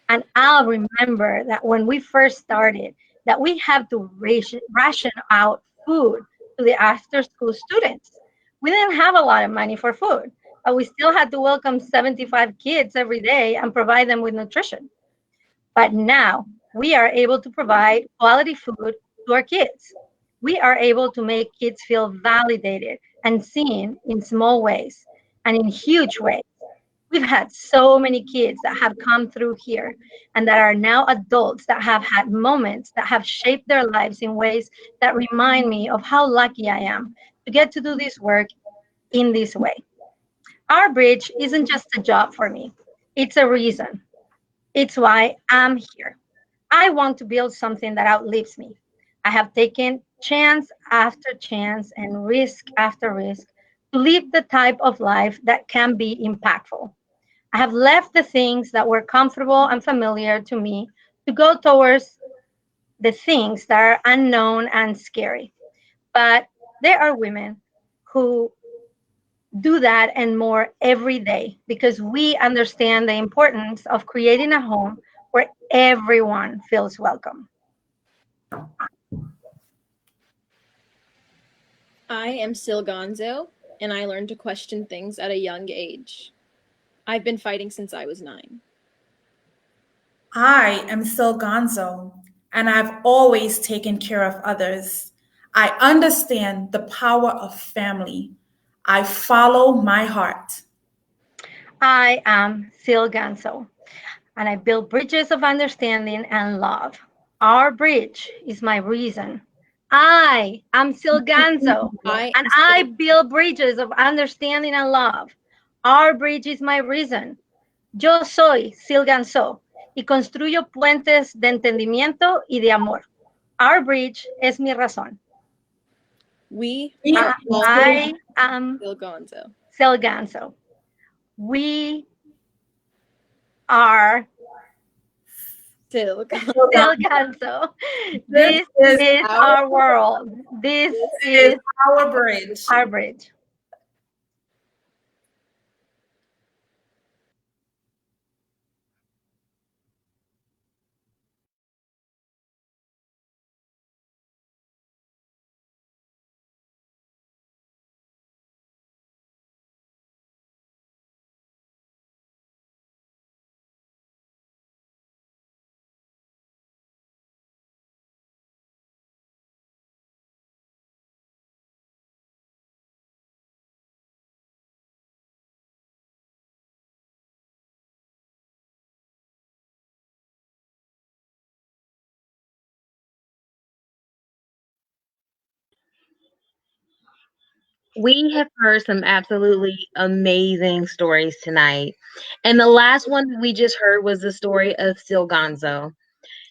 And I'll remember that when we first started, that we have to ration out food to the after school students. We didn't have a lot of money for food, but we still had to welcome 75 kids every day and provide them with nutrition. But now we are able to provide quality food to our kids. We are able to make kids feel validated and seen in small ways and in huge ways. We've had so many kids that have come through here and that are now adults that have had moments that have shaped their lives in ways that remind me of how lucky I am to get to do this work in this way. Our Bridge isn't just a job for me, it's a reason. It's why I'm here. I want to build something that outlives me. I have taken chance after chance and risk after risk to live the type of life that can be impactful. I have left the things that were comfortable and familiar to me to go towards the things that are unknown and scary. But there are women who do that and more every day because we understand the importance of creating a home where everyone feels welcome. I am Sil Gonzo, and I learned to question things at a young age. I've been fighting since I was 9. I am Sil Gonzo, and I've always taken care of others. I understand the power of family. I follow my heart. I am Sil Ganso, and I build bridges of understanding and love. Our bridge is my reason. I am Sil Ganso, I and am I Sil- build bridges of understanding and love. Our bridge is my reason. Yo soy Sil Ganso y construyo puentes de entendimiento y de amor. Our bridge es mi razón. We We are are all I am Sil Gonzo. Sil Ganso. We are Sil Gonzo. Sil Ganso. This This is is our world. This is our bridge. our bridge. We have heard some absolutely amazing stories tonight. And the last one we just heard was the story of Sil Gonzo.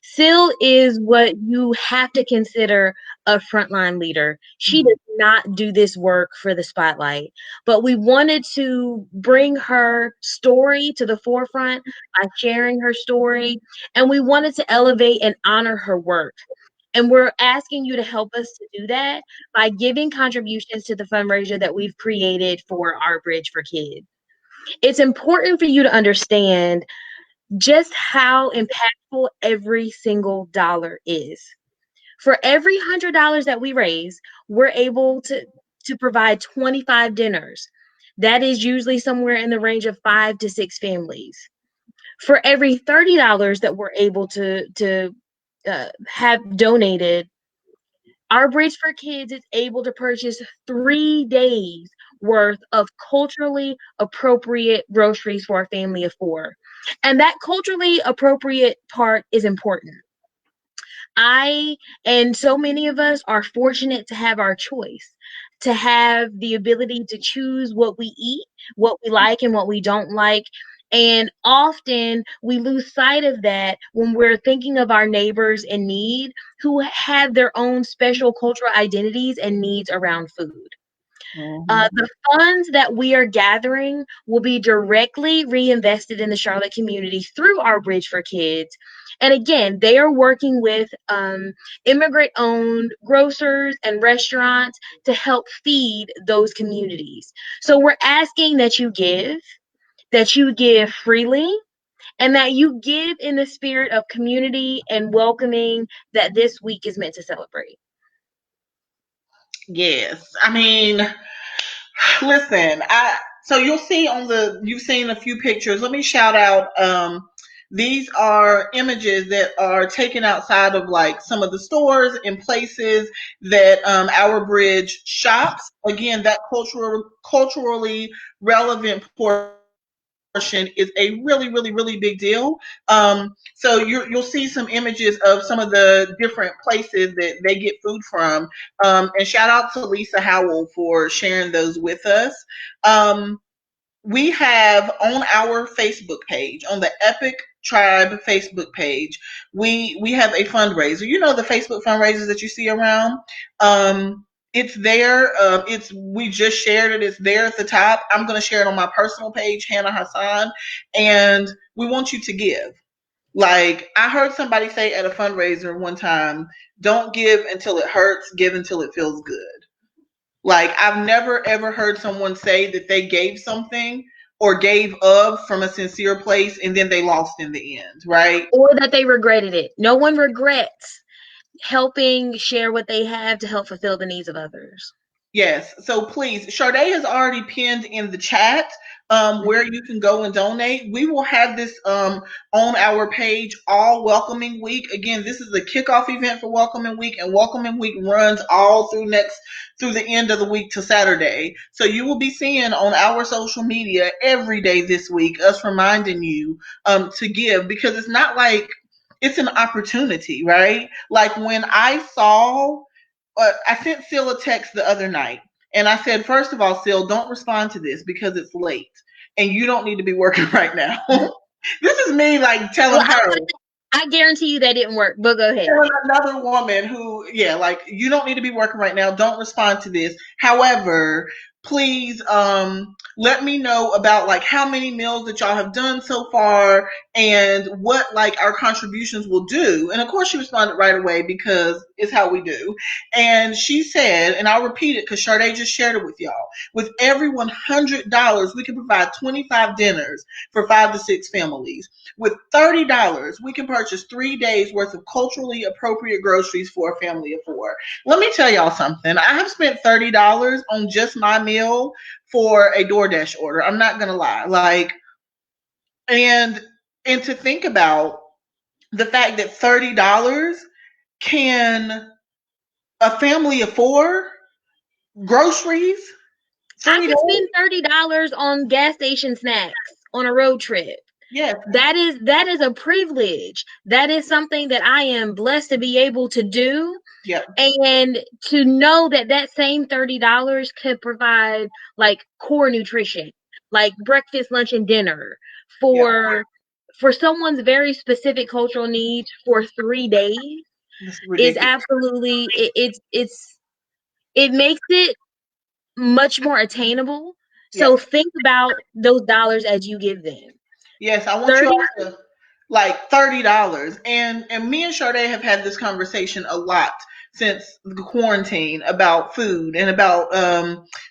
Sil is what you have to consider a frontline leader. She does not do this work for the spotlight, but we wanted to bring her story to the forefront by sharing her story, and we wanted to elevate and honor her work. And we're asking you to help us to do that by giving contributions to the fundraiser that we've created for Our Bridge for Kids. It's important for you to understand just how impactful every single dollar is. For every $100 that we raise, we're able to provide 25 dinners. That is usually somewhere in the range of 5 to 6 families. For every $30 that we're able to have donated, Our Bridge for Kids is able to purchase 3 days worth of culturally appropriate groceries for a family of 4. And that culturally appropriate part is important. I and so many of us are fortunate to have our choice, to have the ability to choose what we eat, what we like, and what we don't like. And often we lose sight of that when we're thinking of our neighbors in need who have their own special cultural identities and needs around food. The funds that we are gathering will be directly reinvested in the Charlotte community through Our Bridge for Kids. And again, they are working with immigrant owned grocers and restaurants to help feed those communities. So we're asking that you give freely, and that you give in the spirit of community and welcoming that this week is meant to celebrate. Yes. I mean, listen, so you've seen a few pictures. Let me shout out these are images that are taken outside of like some of the stores and places that Our Bridge shops. Again, that culturally relevant portion is a really, really, really big deal. So you'll see some images of some of the different places that they get food from. And shout out to Lisa Howell for sharing those with us. We have on our Facebook page, on the Epic Tribe Facebook page, we have a fundraiser. You know, the Facebook fundraisers that you see around. It's there. We just shared it. It's there at the top. I'm going to share it on my personal page, Hannah Hassan, and we want you to give. Like I heard somebody say at a fundraiser one time, "Don't give until it hurts. Give until it feels good." Like, I've never ever heard someone say that they gave something or gave of from a sincere place and then they lost in the end, right? Or that they regretted it. No one regrets helping share what they have to help fulfill the needs of others. Yes. So please, Sade has already pinned in the chat where you can go and donate. We will have this on our page all Welcoming Week. Again, this is the kickoff event for Welcoming Week, and Welcoming Week runs all through the end of the week to Saturday. So you will be seeing on our social media every day this week us reminding you to give, because it's not like it's an opportunity, right? Like when I saw I sent Syl a text the other night, and I said, first of all, Syl, don't respond to this because it's late, and you don't need to be working right now. This is me like telling her. I guarantee you that didn't work, but go ahead. Another woman who, like, you don't need to be working right now. Don't respond to this. However, please let me know about like how many meals that y'all have done so far and what like our contributions will do. And of course she responded right away because it's how we do. And she said, and I'll repeat it because Sade just shared it with y'all, with every $100 we can provide 25 dinners for 5 to 6 families. With $30 we can purchase 3 days worth of culturally appropriate groceries for a family of 4. Let me tell y'all something. I have spent $30 on just my meal for a DoorDash order. I'm not gonna lie. Like, and to think about the fact that $30 can a family of 4 groceries. I can spend $30 on gas station snacks on a road trip. Yes. That is a privilege. That is something that I am blessed to be able to do. Yeah. And to know that that same $30 could provide like core nutrition, like breakfast, lunch, and dinner for someone's very specific cultural needs for 3 days is absolutely it makes it much more attainable. So think about those dollars as you give them. Yes, I want you all to like $30. And me and Sade have had this conversation a lot since the quarantine about food and about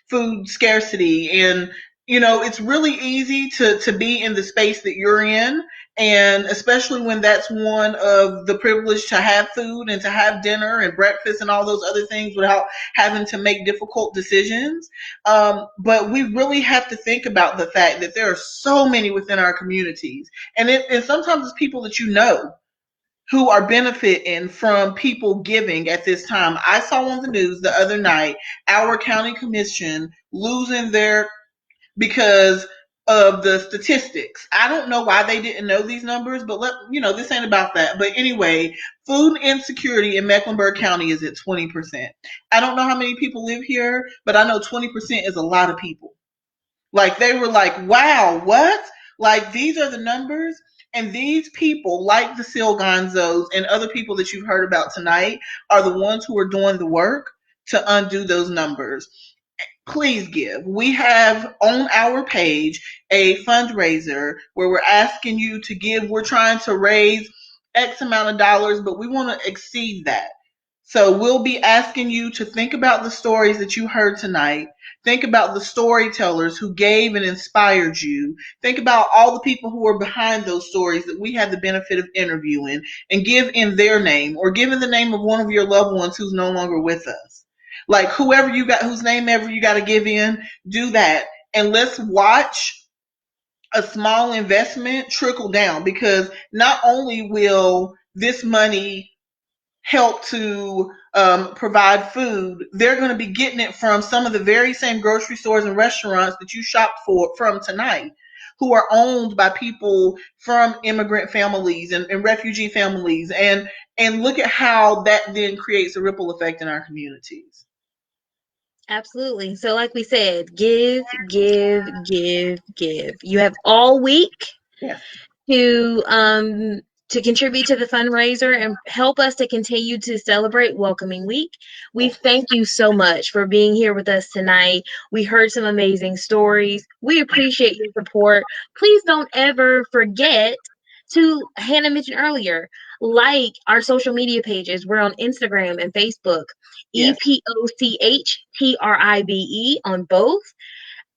food scarcity. And it's really easy to be in the space that you're in, and especially when that's one of the privilege to have food and to have dinner and breakfast and all those other things without having to make difficult decisions. But we really have to think about the fact that there are so many within our communities, and sometimes it's people that who are benefiting from people giving at this time. I saw on the news the other night our county commission losing because of the statistics. I don't know why they didn't know these numbers, but this ain't about that. But anyway, food insecurity in Mecklenburg County is at 20%. I don't know how many people live here, but I know 20% is a lot of people. Like, they were like, wow, what? Like, these are the numbers. And these people, like the Syl Gonzos and other people that you've heard about tonight, are the ones who are doing the work to undo those numbers. Please give. We have on our page a fundraiser where we're asking you to give. We're trying to raise X amount of dollars, but we want to exceed that. So we'll be asking you to think about the stories that you heard tonight. Think about the storytellers who gave and inspired you. Think about all the people who are behind those stories that we had the benefit of interviewing, and give in their name or give in the name of one of your loved ones who's no longer with us. Like, whoever you got, whose name ever you got to give in, do that. And let's watch a small investment trickle down, because not only will this money help to provide food, they're going to be getting it from some of the very same grocery stores and restaurants that you shopped from tonight, who are owned by people from immigrant families and refugee families. And look at how that then creates a ripple effect in our communities. Absolutely. So like we said, give. You have all week to contribute to the fundraiser and help us to continue to celebrate Welcoming Week. We thank you so much for being here with us tonight. We heard some amazing stories. We appreciate your support. Please don't ever forget to, Hannah mentioned earlier, like our social media pages. We're on Instagram and Facebook, Yes. EPOCHTRIBE on both.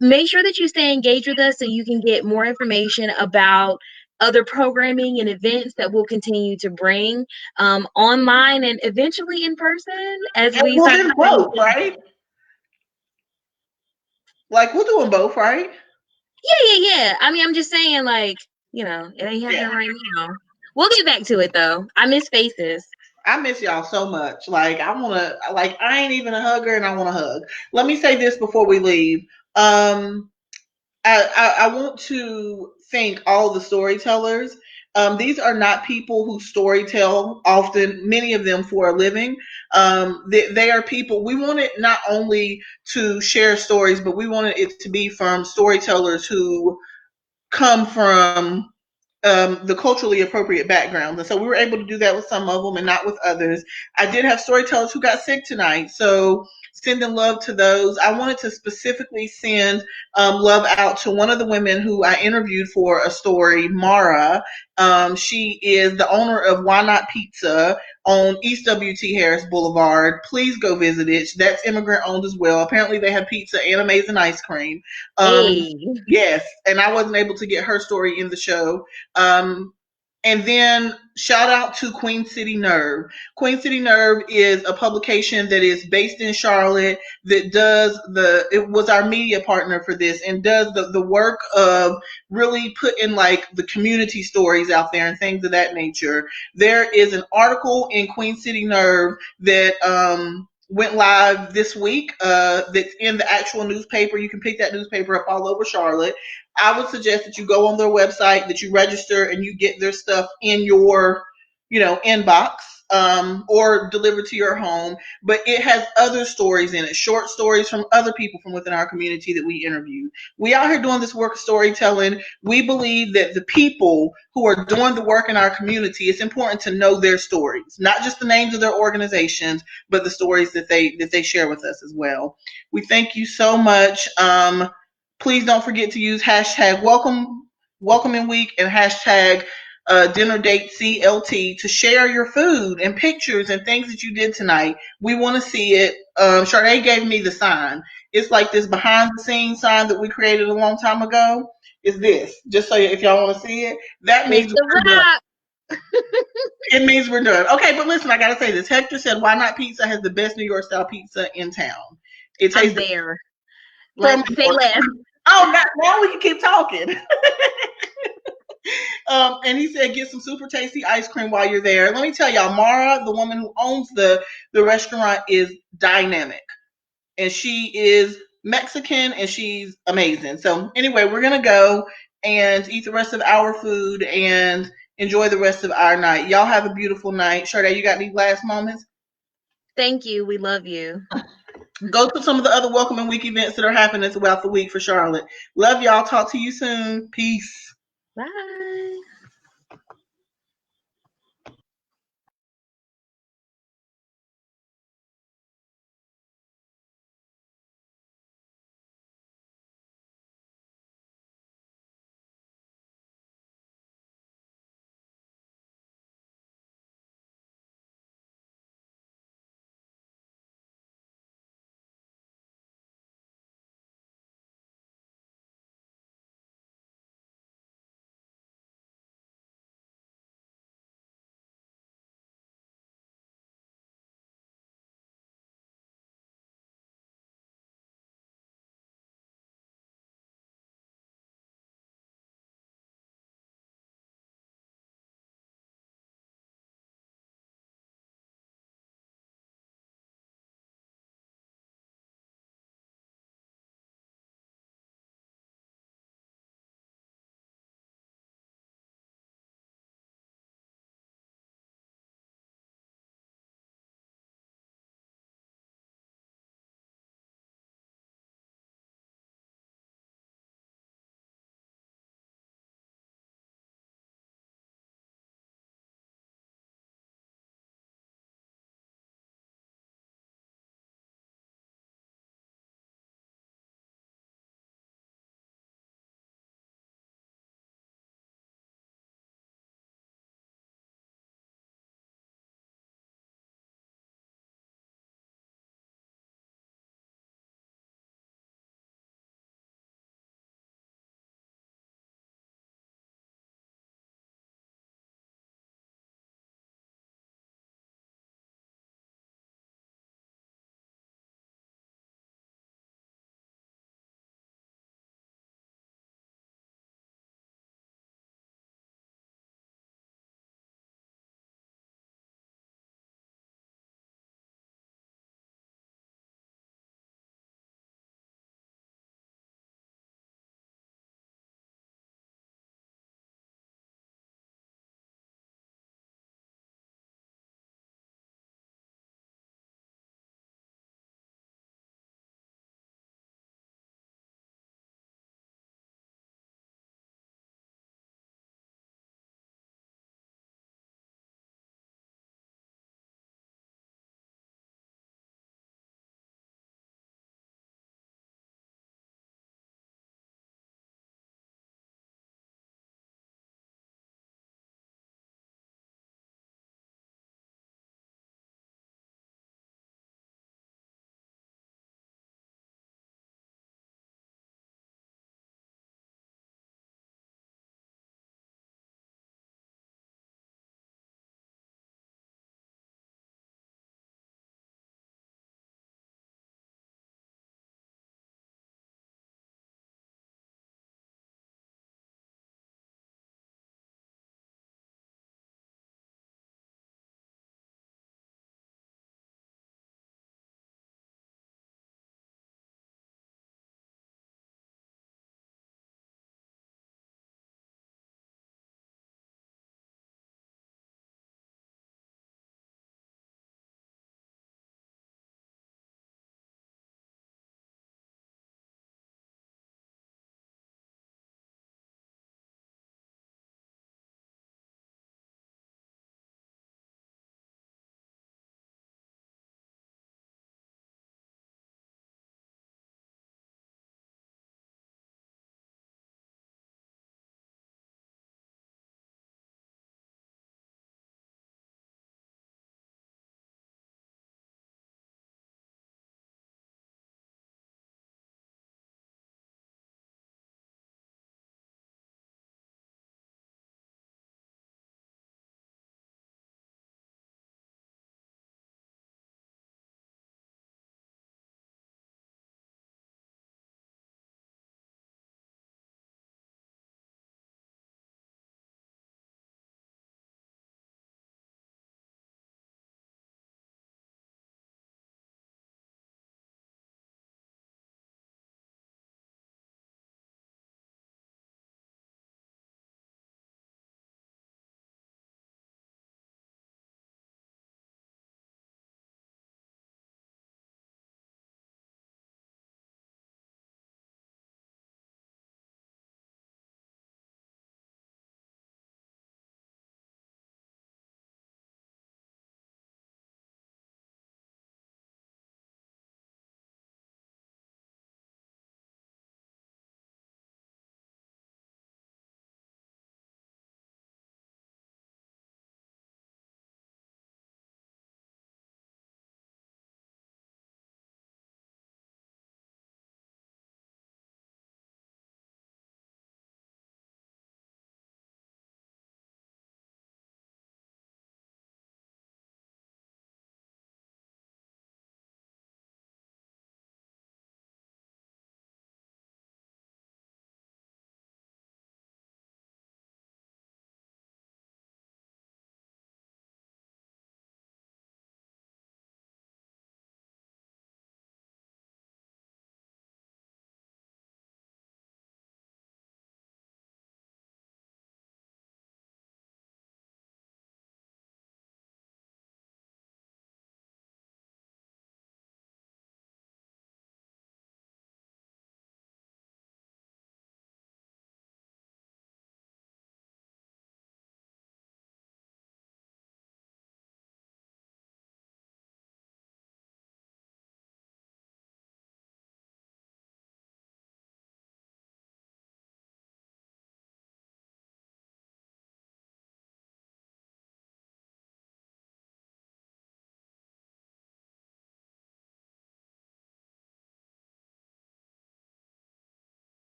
Make sure that you stay engaged with us so you can get more information about other programming and events that we'll continue to bring online and eventually in person as And we we'll start do to both, right? Like we're doing both, right? Yeah. I mean, I'm just saying, like, it ain't happening right now. We'll get back to it though. I miss faces. I miss y'all so much. Like I ain't even a hugger and I want to hug. Let me say this before we leave. I want to thank all the storytellers. These are not people who storytell often, many of them for a living. They are people, we wanted not only to share stories, but we wanted it to be from storytellers who come from the culturally appropriate background. And so we were able to do that with some of them and not with others. I did have storytellers who got sick tonight. So sending love to those. I wanted to specifically send love out to one of the women who I interviewed for a story, Mara. She is the owner of Why Not Pizza on East W.T. Harris Boulevard. Please go visit it. That's immigrant owned as well. Apparently they have pizza and amazing ice cream. Hey. Yes, and I wasn't able to get her story in the show. And then shout out to Queen City Nerve. Queen City Nerve is a publication that is based in Charlotte that does it was our media partner for this and does the work of really putting like the community stories out there and things of that nature. There is an article in Queen City Nerve that went live this week that's in the actual newspaper. You can pick that newspaper up all over Charlotte. I would suggest that you go on their website, that you register, and you get their stuff in your, inbox or delivered to your home. But it has other stories in it, short stories from other people from within our community that we interview. We out here doing this work of storytelling. We believe that the people who are doing the work in our community, it's important to know their stories, not just the names of their organizations, but the stories that they share with us as well. We thank you so much. Please don't forget to use hashtag welcoming week and hashtag dinner date CLT to share your food and pictures and things that you did tonight. We want to see it. Sade gave me the sign. It's like this behind the scenes sign that we created a long time ago. Is this, just so if y'all want to see it, that means we're done. It means we're done. Okay, but listen, I gotta say this. Hector said, "Why Not Pizza has the best New York style pizza in town." It tastes there. Say less. Oh, now we can keep talking. And he said, get some super tasty ice cream while you're there. Let me tell y'all, Mara, the woman who owns the restaurant, is dynamic. And she is Mexican and she's amazing. So anyway, we're going to go and eat the rest of our food and enjoy the rest of our night. Y'all have a beautiful night. Sade, you got any last moments? Thank you. We love you. Go to some of the other Welcoming Week events that are happening throughout the week for Charlotte. Love y'all. Talk to you soon. Peace. Bye.